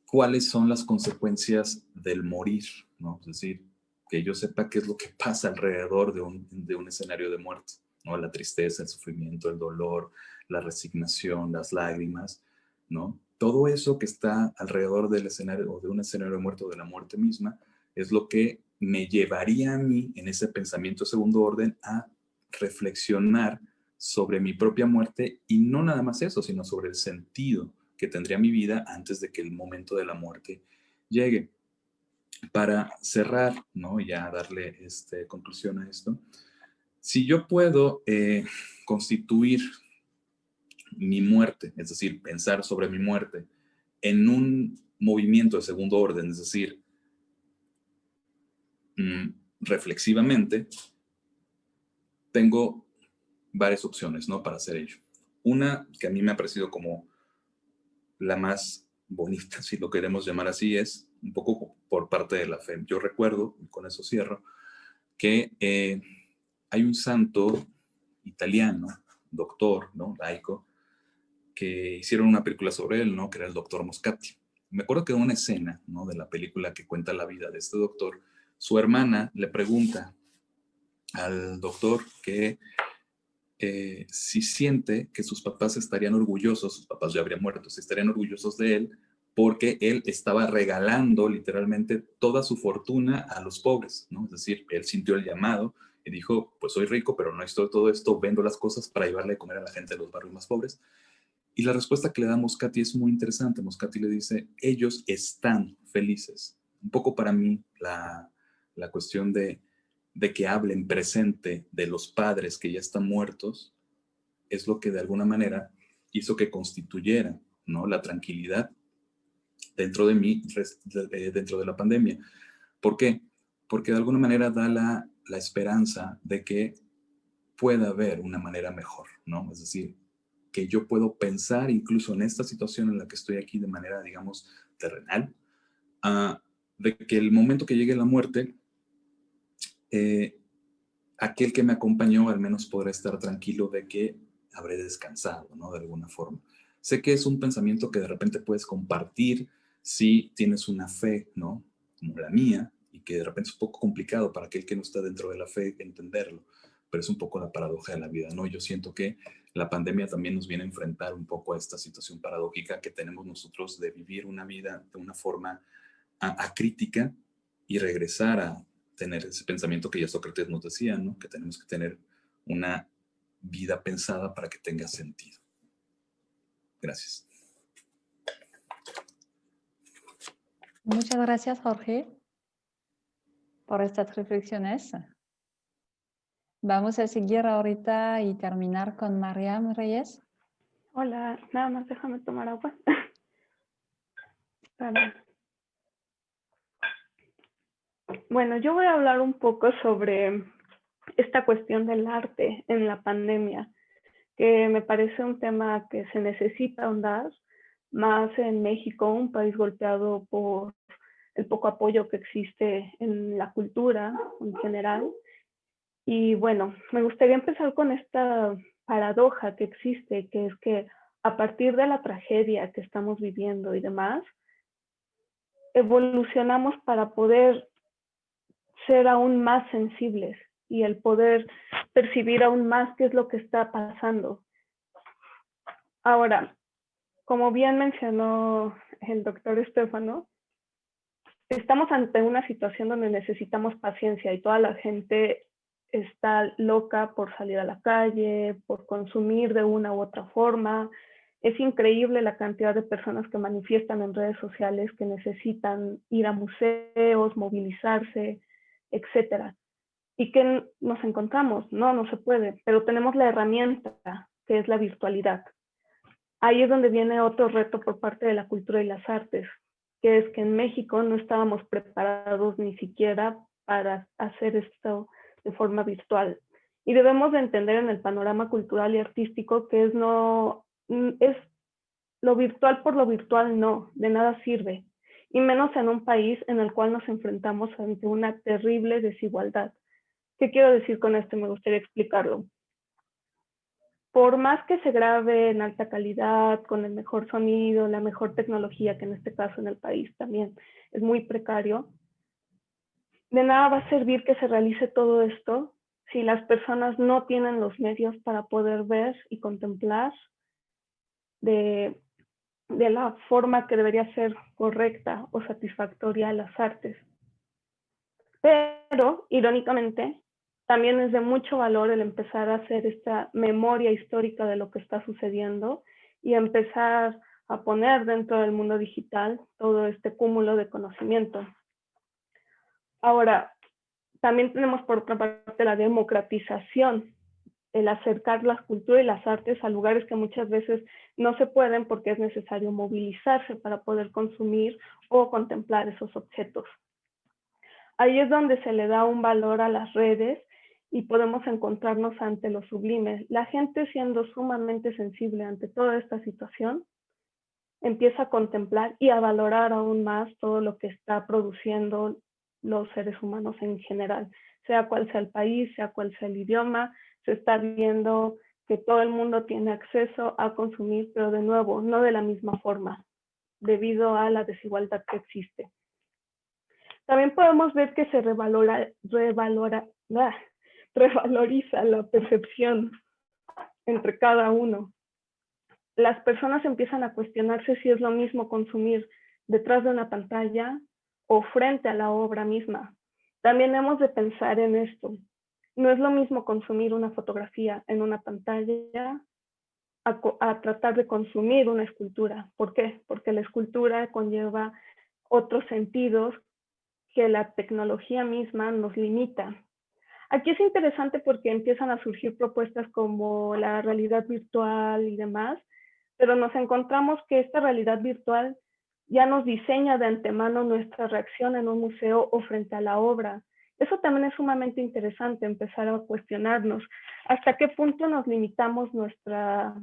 cuáles son las consecuencias del morir, ¿no? Es decir, que yo sepa qué es lo que pasa alrededor de un escenario de muerte, ¿no? La tristeza, el sufrimiento, el dolor, la resignación, las lágrimas, ¿no? Todo eso que está alrededor del escenario o de un escenario de muerte o de la muerte misma es lo que me llevaría a mí en ese pensamiento de segundo orden a reflexionar sobre mi propia muerte y no nada más eso, sino sobre el sentido que tendría mi vida antes de que el momento de la muerte llegue. Para cerrar, ¿no? Ya darle conclusión a esto, si yo puedo constituir mi muerte, es decir, pensar sobre mi muerte en un movimiento de segundo orden, es decir, reflexivamente, tengo varias opciones, ¿no? Para hacer ello. Una que a mí me ha parecido como la más bonita, si lo queremos llamar así, es un poco por parte de la fe. Yo recuerdo, y con eso cierro, que hay un santo italiano, doctor, ¿no? Laico, que hicieron una película sobre él, ¿no? Que era el doctor Moscati. Me acuerdo que en una escena, ¿no? De la película que cuenta la vida de este doctor, su hermana le pregunta al doctor que si siente que sus papás estarían orgullosos, sus papás ya habrían muerto, si estarían orgullosos de él porque él estaba regalando literalmente toda su fortuna a los pobres, ¿no? Es decir, él sintió el llamado y dijo, pues soy rico, pero no estoy todo esto, vendo las cosas para llevarle a comer a la gente de los barrios más pobres. Y la respuesta que le da Moscati es muy interesante. Moscati le dice, ellos están felices. Un poco para mí la cuestión de que hablen presente de los padres que ya están muertos es lo que de alguna manera hizo que constituyera ¿no? La tranquilidad dentro de mí, dentro de la pandemia. ¿Por qué? Porque de alguna manera da la esperanza de que pueda haber una manera mejor, ¿no? Es decir, que yo puedo pensar incluso en esta situación en la que estoy aquí de manera, digamos, terrenal, de que el momento que llegue la muerte, aquel que me acompañó al menos podrá estar tranquilo de que habré descansado, ¿no? De alguna forma. Sé que es un pensamiento que de repente puedes compartir si tienes una fe, ¿no? Como la mía, y que de repente es un poco complicado para aquel que no está dentro de la fe entenderlo, pero es un poco la paradoja de la vida, ¿no? Yo siento que la pandemia también nos viene a enfrentar un poco a esta situación paradójica que tenemos nosotros de vivir una vida de una forma acrítica y regresar a tener ese pensamiento que ya Sócrates nos decía, ¿no? Que tenemos que tener una vida pensada para que tenga sentido. Gracias. Muchas gracias, Jorge, por estas reflexiones. Vamos a seguir ahorita y terminar con Mariam Reyes. Hola, nada más déjame tomar agua. Bueno, yo voy a hablar un poco sobre esta cuestión del arte en la pandemia, que me parece un tema que se necesita ahondar, más en México, un país golpeado por el poco apoyo que existe en la cultura en general. Y bueno, me gustaría empezar con esta paradoja que existe, que es que a partir de la tragedia que estamos viviendo y demás, evolucionamos para poder ser aún más sensibles y el poder percibir aún más qué es lo que está pasando. Ahora, como bien mencionó el doctor Estefano, estamos ante una situación donde necesitamos paciencia y toda la gente está loca por salir a la calle, por consumir de una u otra forma. Es increíble la cantidad de personas que manifiestan en redes sociales que necesitan ir a museos, movilizarse, etcétera. ¿Y qué nos encontramos? No se puede, pero tenemos la herramienta que es la virtualidad. Ahí es donde viene otro reto por parte de la cultura y las artes, que es que en México no estábamos preparados ni siquiera para hacer esto de forma virtual. Y debemos de entender en el panorama cultural y artístico que es lo virtual por lo virtual no, de nada sirve. Y menos en un país en el cual nos enfrentamos ante una terrible desigualdad. ¿Qué quiero decir con esto? Me gustaría explicarlo. Por más que se grabe en alta calidad, con el mejor sonido, la mejor tecnología, que en este caso en el país también es muy precario, de nada va a servir que se realice todo esto si las personas no tienen los medios para poder ver y contemplar de la forma que debería ser correcta o satisfactoria las artes. Pero, irónicamente, también es de mucho valor el empezar a hacer esta memoria histórica de lo que está sucediendo y empezar a poner dentro del mundo digital todo este cúmulo de conocimiento. Ahora, también tenemos por otra parte la democratización, el acercar la cultura y las artes a lugares que muchas veces no se pueden porque es necesario movilizarse para poder consumir o contemplar esos objetos. Ahí es donde se le da un valor a las redes y podemos encontrarnos ante lo sublime. La gente, siendo sumamente sensible ante toda esta situación, empieza a contemplar y a valorar aún más todo lo que está produciendo los seres humanos en general, sea cual sea el país, sea cual sea el idioma. Se está viendo que todo el mundo tiene acceso a consumir, pero de nuevo, no de la misma forma, debido a la desigualdad que existe. También podemos ver que se revaloriza la percepción entre cada uno. Las personas empiezan a cuestionarse si es lo mismo consumir detrás de una pantalla o frente a la obra misma. También hemos de pensar en esto. No es lo mismo consumir una fotografía en una pantalla a tratar de consumir una escultura. ¿Por qué? Porque la escultura conlleva otros sentidos que la tecnología misma nos limita. Aquí es interesante porque empiezan a surgir propuestas como la realidad virtual y demás, pero nos encontramos que esta realidad virtual ya nos diseña de antemano nuestra reacción en un museo o frente a la obra. Eso también es sumamente interesante, empezar a cuestionarnos hasta qué punto nos limitamos nuestra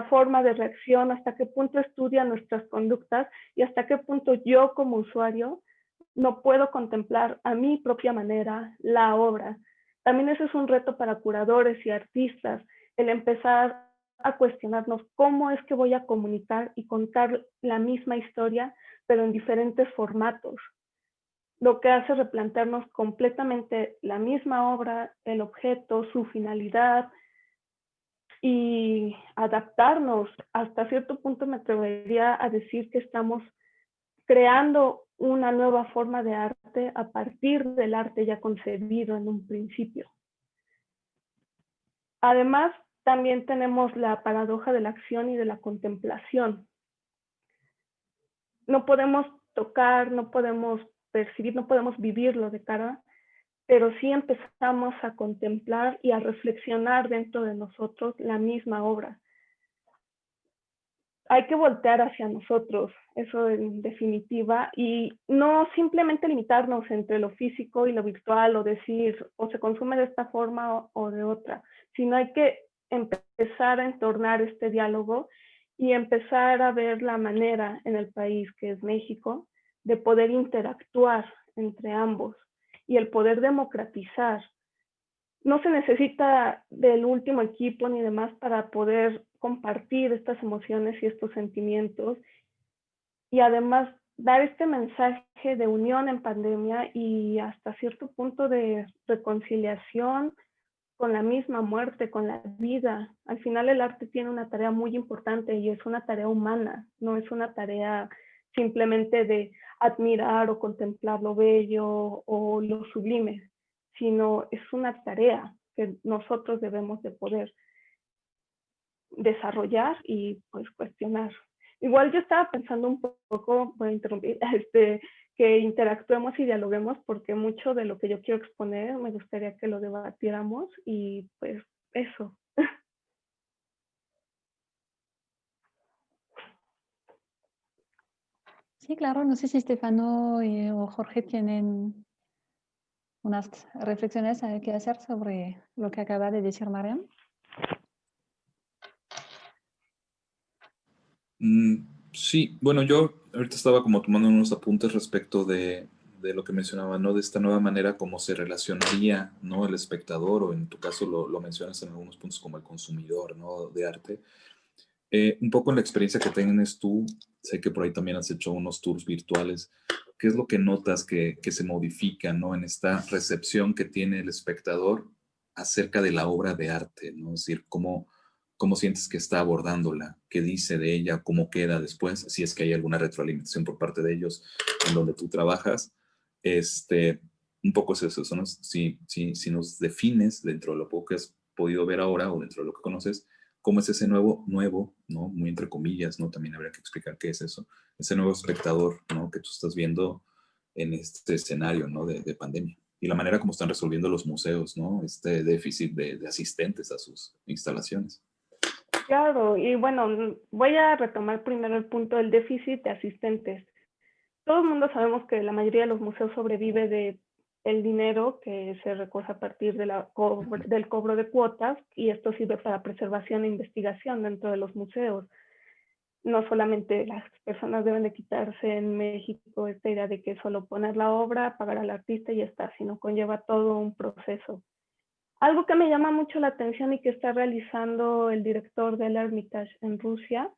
forma de reacción, hasta qué punto estudia nuestras conductas y hasta qué punto yo como usuario no puedo contemplar a mi propia manera la obra. También ese es un reto para curadores y artistas, el empezar a cuestionarnos cómo es que voy a comunicar y contar la misma historia, pero en diferentes formatos. Lo que hace replantearnos completamente la misma obra, el objeto, su finalidad, y adaptarnos. Hasta cierto punto me atrevería a decir que estamos creando una nueva forma de arte a partir del arte ya concebido en un principio. Además, también tenemos la paradoja de la acción y de la contemplación. No podemos tocar, no podemos percibir, no podemos vivirlo de cara, pero sí empezamos a contemplar y a reflexionar dentro de nosotros la misma obra. Hay que voltear hacia nosotros, eso en definitiva, y no simplemente limitarnos entre lo físico y lo virtual o decir o se consume de esta forma o de otra, sino hay que empezar a entornar este diálogo y empezar a ver la manera en el país que es México de poder interactuar entre ambos y el poder democratizar. No se necesita del último equipo ni demás para poder compartir estas emociones y estos sentimientos y además dar este mensaje de unión en pandemia y hasta cierto punto de reconciliación con la misma muerte, con la vida. Al final el arte tiene una tarea muy importante y es una tarea humana, no es una tarea simplemente de admirar o contemplar lo bello o lo sublime, sino es una tarea que nosotros debemos de poder desarrollar y pues cuestionar. Igual yo estaba pensando un poco, voy a interrumpir, que interactuemos y dialoguemos porque mucho de lo que yo quiero exponer me gustaría que lo debatiéramos y pues eso. Sí, claro, no sé si Stefano o Jorge tienen unas reflexiones que hacer sobre lo que acaba de decir Mariam. Sí, bueno, yo ahorita estaba como tomando unos apuntes respecto de lo que mencionaba, ¿no? De esta nueva manera como se relacionaría, ¿no? El espectador, o en tu caso lo mencionas en algunos puntos como el consumidor, ¿no? De arte. Un poco en la experiencia que tienes tú, sé que por ahí también has hecho unos tours virtuales. ¿Qué es lo que notas que se modifica, ¿no? En esta recepción que tiene el espectador acerca de la obra de arte, ¿no? Es decir, cómo sientes que está abordándola, qué dice de ella, cómo queda después, si es que hay alguna retroalimentación por parte de ellos en donde tú trabajas. Un poco es eso, ¿no? Si nos defines dentro de lo poco que has podido ver ahora o dentro de lo que conoces, cómo es ese nuevo, ¿no? Muy entre comillas, ¿no? También habría que explicar qué es eso. Ese nuevo espectador, ¿no? Que tú estás viendo en este escenario, ¿no? De pandemia. Y la manera como están resolviendo los museos, ¿no? Este déficit de asistentes a sus instalaciones. Claro, y bueno, voy a retomar primero el punto del déficit de asistentes. Todo el mundo sabemos que la mayoría de los museos sobrevive de el dinero que se recoge a partir de del cobro de cuotas y esto sirve para preservación e investigación dentro de los museos. No solamente las personas deben de quitarse en México esta idea de que solo poner la obra, pagar al artista y ya está, sino conlleva todo un proceso. Algo que me llama mucho la atención y que está realizando el director del Hermitage en Rusia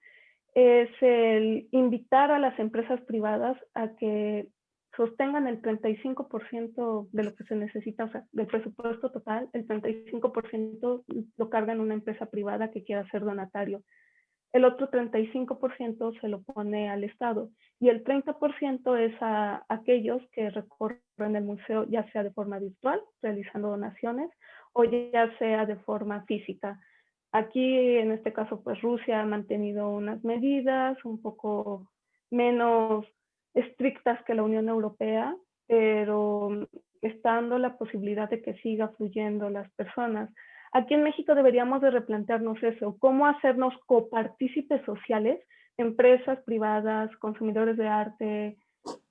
es el invitar a las empresas privadas a que sostengan el 35% de lo que se necesita, o sea, del presupuesto total, el 35% lo carga en una empresa privada que quiera ser donatario. El otro 35% se lo pone al Estado y el 30% es a aquellos que recorren el museo, ya sea de forma virtual, realizando donaciones, o ya sea de forma física. Aquí, en este caso, pues Rusia ha mantenido unas medidas un poco menos estrictas que la Unión Europea, pero está dando la posibilidad de que siga fluyendo las personas. Aquí en México deberíamos de replantearnos eso, cómo hacernos copartícipes sociales, empresas privadas, consumidores de arte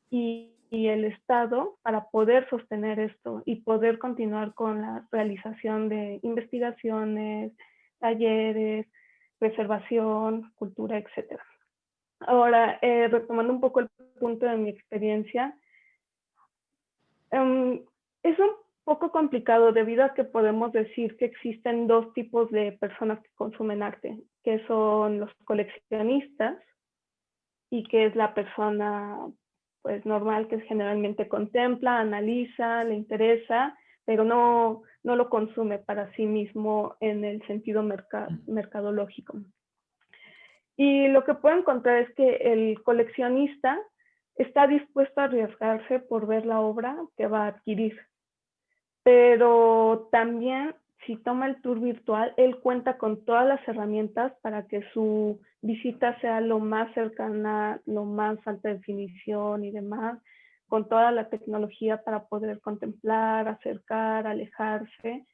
y el Estado, para poder sostener esto y poder continuar con la realización de investigaciones, talleres, preservación, cultura, etcétera. Ahora, retomando un poco el punto de mi experiencia, es un poco complicado debido a que podemos decir que existen dos tipos de personas que consumen arte, que son los coleccionistas y que es la persona pues normal que generalmente contempla, analiza, le interesa, pero no lo consume para sí mismo en el sentido mercadológico. Y lo que puedo encontrar es que el coleccionista está dispuesto a arriesgarse por ver la obra que va a adquirir. Pero también, si toma el tour virtual, él cuenta con todas las herramientas para que su visita sea lo más cercana, lo más alta definición y demás, con toda la tecnología para poder contemplar, acercar, alejarse.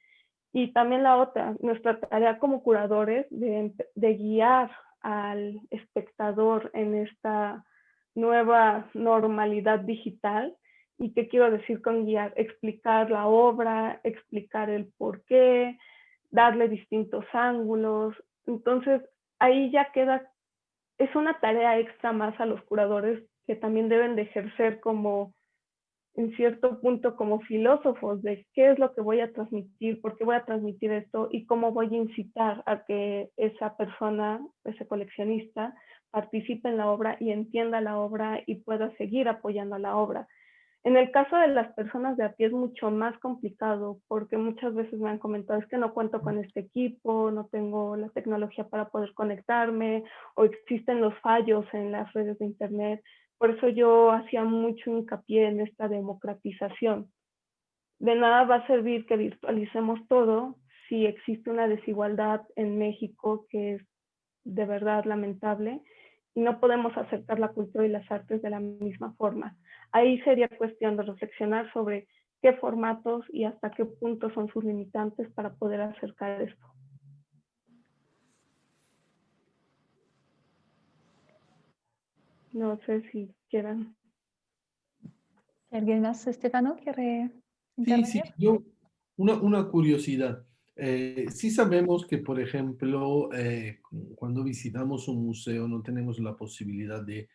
Y también la otra, nuestra tarea como curadores de guiar al espectador en esta nueva normalidad digital. ¿Y qué quiero decir con guiar? Explicar la obra, explicar el porqué, darle distintos ángulos. Entonces, ahí ya queda, es una tarea extra más a los curadores que también deben de ejercer como en cierto punto como filósofos de qué es lo que voy a transmitir, por qué voy a transmitir esto y cómo voy a incitar a que esa persona, ese coleccionista, participe en la obra y entienda la obra y pueda seguir apoyando la obra. En el caso de las personas de a pie es mucho más complicado porque muchas veces me han comentado es que no cuento con este equipo, no tengo la tecnología para poder conectarme o existen los fallos en las redes de internet. Por eso yo hacía mucho hincapié en esta democratización. De nada va a servir que virtualicemos todo si existe una desigualdad en México que es de verdad lamentable y no podemos acercar la cultura y las artes de la misma forma. Ahí sería cuestión de reflexionar sobre qué formatos y hasta qué punto son sus limitantes para poder acercar esto. No sé si quieran. ¿Alguien más, Estefano, quiere Sí, sí, intervenir? yo, una curiosidad. Sí sabemos que, por ejemplo, cuando visitamos un museo no tenemos la posibilidad de,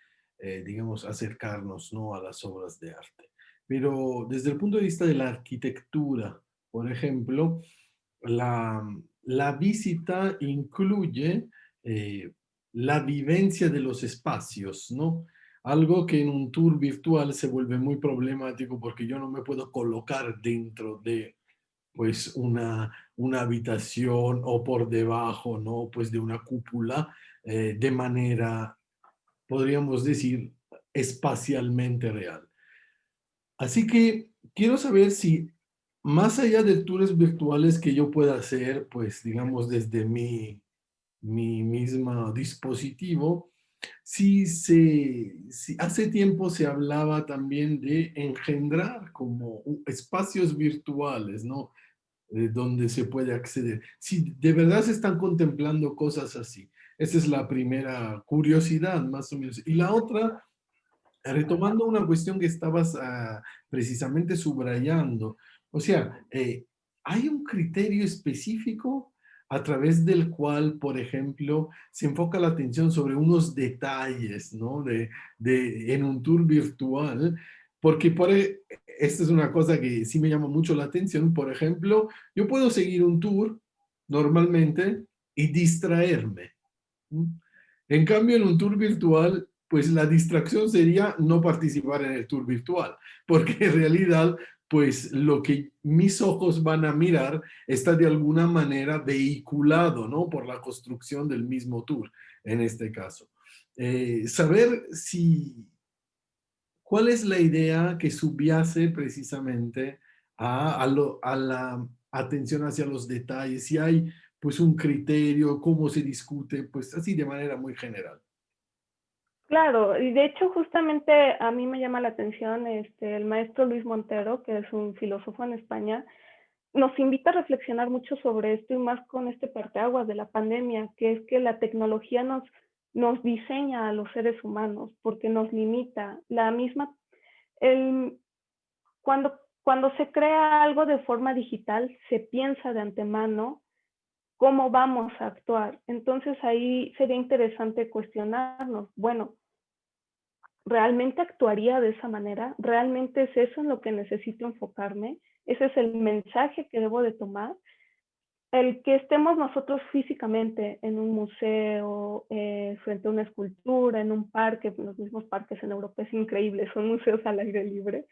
digamos, acercarnos, ¿no?, a las obras de arte. Pero desde el punto de vista de la arquitectura, por ejemplo, la, la visita incluye la vivencia de los espacios, ¿no? Algo que en un tour virtual se vuelve muy problemático porque yo no me puedo colocar dentro de pues una habitación o por debajo, ¿no? Pues de una cúpula de manera, podríamos decir, espacialmente real. Así que quiero saber si más allá de tours virtuales que yo pueda hacer, pues digamos desde mi mismo dispositivo, si hace tiempo se hablaba también de engendrar como espacios virtuales, ¿no? Donde se puede acceder. Si de verdad se están contemplando cosas así. Esa es la primera curiosidad, más o menos. Y la otra, retomando una cuestión que estabas precisamente subrayando, o sea, ¿hay un criterio específico a través del cual, por ejemplo, se enfoca la atención sobre unos detalles, ¿no? En un tour virtual? Porque esta es una cosa que sí me llama mucho la atención. Por ejemplo, yo puedo seguir un tour normalmente y distraerme. En cambio, en un tour virtual, pues la distracción sería no participar en el tour virtual, porque en realidad, pues lo que mis ojos van a mirar está de alguna manera vehiculado, ¿no? Por la construcción del mismo tour, en este caso. Saber cuál es la idea que subyace precisamente a la atención hacia los detalles, si hay pues un criterio, cómo se discute, pues así de manera muy general. Claro, y de hecho justamente a mí me llama la atención el maestro Luis Montero, que es un filósofo en España, nos invita a reflexionar mucho sobre esto y más con este parteaguas de la pandemia, que es que la tecnología nos diseña a los seres humanos porque nos limita. Cuando se crea algo de forma digital, se piensa de antemano cómo vamos a actuar. Entonces ahí sería interesante cuestionarnos, bueno, ¿realmente actuaría de esa manera? ¿Realmente es eso en lo que necesito enfocarme? ¿Ese es el mensaje que debo de tomar? El que estemos nosotros físicamente en un museo, frente a una escultura, en un parque, los mismos parques en Europa es increíble, son museos al aire libre,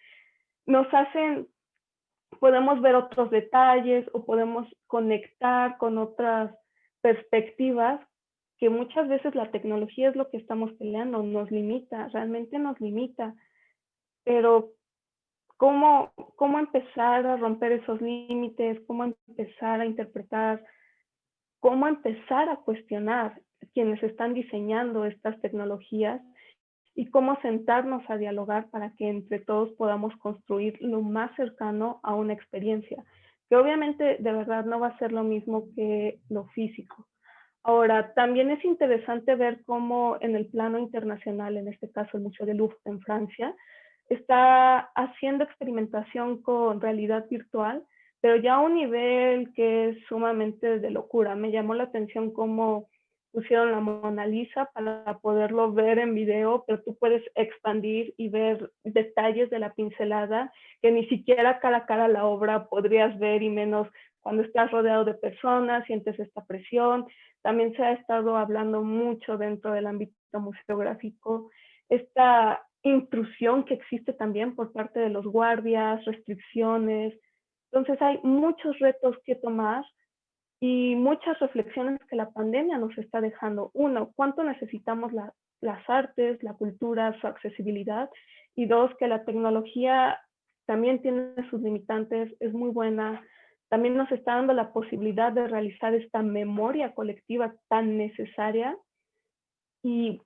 podemos ver otros detalles o podemos conectar con otras perspectivas que muchas veces la tecnología es lo que estamos peleando, nos limita, realmente nos limita, pero ¿cómo empezar a romper esos límites? ¿Cómo empezar a interpretar? ¿Cómo empezar a cuestionar quienes están diseñando estas tecnologías? Y cómo sentarnos a dialogar para que entre todos podamos construir lo más cercano a una experiencia, que obviamente de verdad no va a ser lo mismo que lo físico. Ahora, también es interesante ver cómo en el plano internacional, en este caso el Museo del Louvre en Francia, está haciendo experimentación con realidad virtual, pero ya a un nivel que es sumamente de locura. Me llamó la atención cómo pusieron la Mona Lisa para poderlo ver en video, pero tú puedes expandir y ver detalles de la pincelada que ni siquiera cara a cara la obra podrías ver, y menos cuando estás rodeado de personas, sientes esta presión. También se ha estado hablando mucho dentro del ámbito museográfico, esta intrusión que existe también por parte de los guardias, restricciones. Entonces hay muchos retos que tomar y muchas reflexiones que la pandemia nos está dejando. Uno, ¿cuánto necesitamos las artes, la cultura, su accesibilidad? Y dos, que la tecnología también tiene sus limitantes, es muy buena. También nos está dando la posibilidad de realizar esta memoria colectiva tan necesaria. Y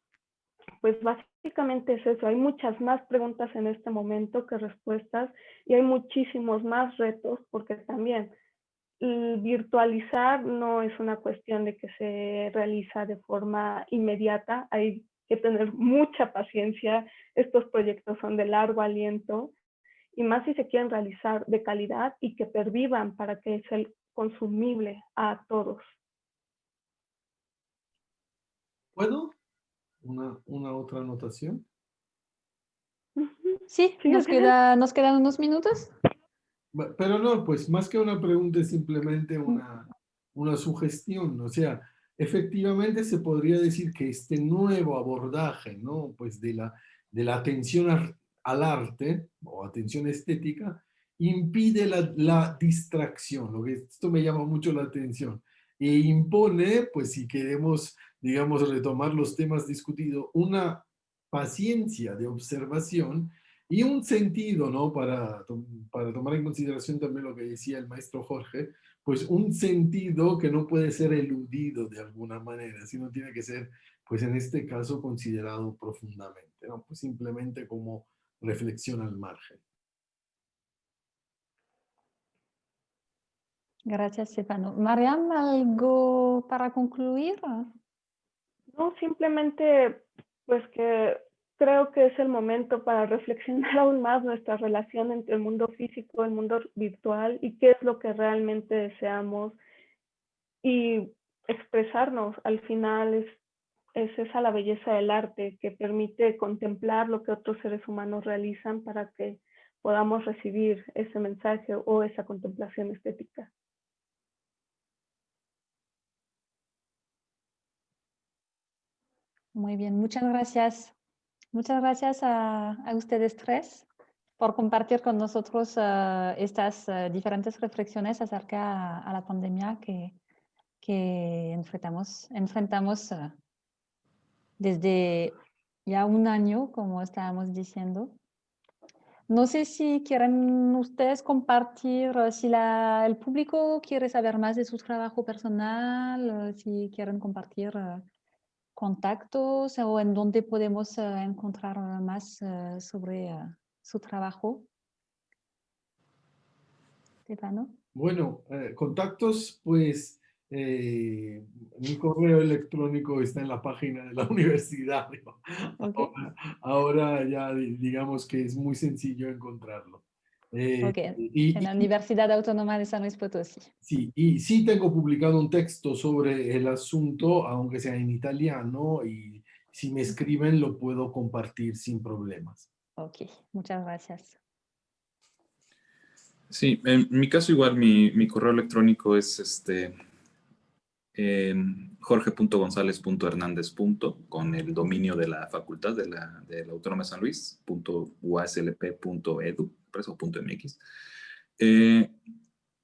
pues básicamente es eso. Hay muchas más preguntas en este momento que respuestas y hay muchísimos más retos porque también virtualizar no es una cuestión de que se realiza de forma inmediata, hay que tener mucha paciencia, estos proyectos son de largo aliento, y más si se quieren realizar de calidad y que pervivan para que sea consumible a todos. ¿Puedo? Una otra anotación. Sí, Sí, nos quedan unos minutos. Pero no, pues más que una pregunta es simplemente una sugestión. O sea, efectivamente se podría decir que este nuevo abordaje, ¿no? Pues de la atención al arte o atención estética impide la distracción. Esto me llama mucho la atención. E impone, pues si queremos, digamos, retomar los temas discutidos, una paciencia de observación y un sentido, ¿no? Para tomar en consideración también lo que decía el maestro Jorge, pues un sentido que no puede ser eludido de alguna manera, sino tiene que ser, pues en este caso, considerado profundamente, ¿no? Pues simplemente como reflexión al margen. Gracias, Stefano. Mariam, ¿algo para concluir? No, simplemente pues que creo que es el momento para reflexionar aún más nuestra relación entre el mundo físico y el mundo virtual y qué es lo que realmente deseamos y expresarnos. Al final es esa la belleza del arte que permite contemplar lo que otros seres humanos realizan para que podamos recibir ese mensaje o esa contemplación estética. Muy bien, muchas gracias. Muchas gracias a ustedes tres por compartir con nosotros estas diferentes reflexiones acerca a la pandemia que enfrentamos desde ya un año, como estábamos diciendo. No sé si quieren ustedes compartir, si el público quiere saber más de su trabajo personal, si quieren compartir contactos o en dónde podemos encontrar más sobre su trabajo. Stefano. Bueno, contactos, pues mi correo electrónico está en la página de la universidad. ¿No? Ok. Ahora ya digamos que es muy sencillo encontrarlo. Ok, en la Universidad Autónoma de San Luis Potosí. Sí, y sí tengo publicado un texto sobre el asunto, aunque sea en italiano, y si me escriben lo puedo compartir sin problemas. Ok, muchas gracias. Sí, en mi caso igual mi correo electrónico es jorge.gonzalez.hernandez. Con el dominio de la facultad de la Autónoma de San Luis, .uaslp.edu, .mx.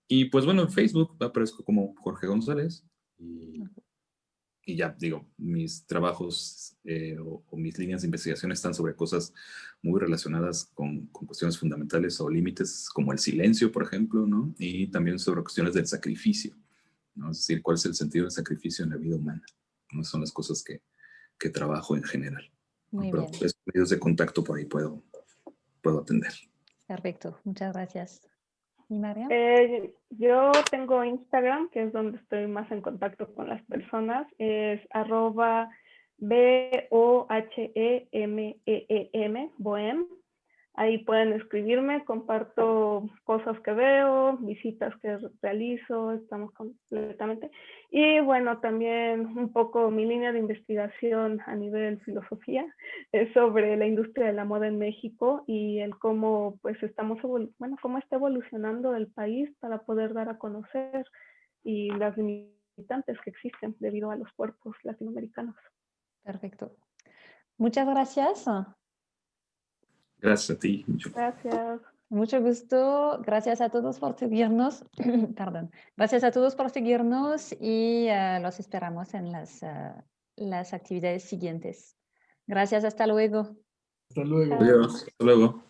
Y pues bueno, en Facebook aparezco como Jorge González y ya digo, mis trabajos o mis líneas de investigación están sobre cosas muy relacionadas con cuestiones fundamentales o límites como el silencio, por ejemplo, ¿no? Y también sobre cuestiones del sacrificio, ¿no? Es decir, cuál es el sentido del sacrificio en la vida humana, ¿no? Son las cosas que trabajo en general, ¿no? Muy Pero bien, esos medios de contacto por ahí puedo atender. perfecto, muchas gracias. ¿Y María? Yo tengo Instagram, que es donde estoy más en contacto con las personas. Es @BOHEMEEM, Bohem. Ahí pueden escribirme, comparto cosas que veo, visitas que realizo, estamos completamente. Y bueno, también un poco mi línea de investigación a nivel filosofía es sobre la industria de la moda en México y el cómo pues cómo está evolucionando el país para poder dar a conocer y las limitantes que existen debido a los cuerpos latinoamericanos. Perfecto. Muchas gracias. Gracias a ti. Gracias. Mucho gusto. Gracias a todos por seguirnos. Perdón. Gracias a todos por seguirnos y los esperamos en las actividades siguientes. Gracias. Hasta luego. Hasta luego. Chao. Adiós. Hasta luego.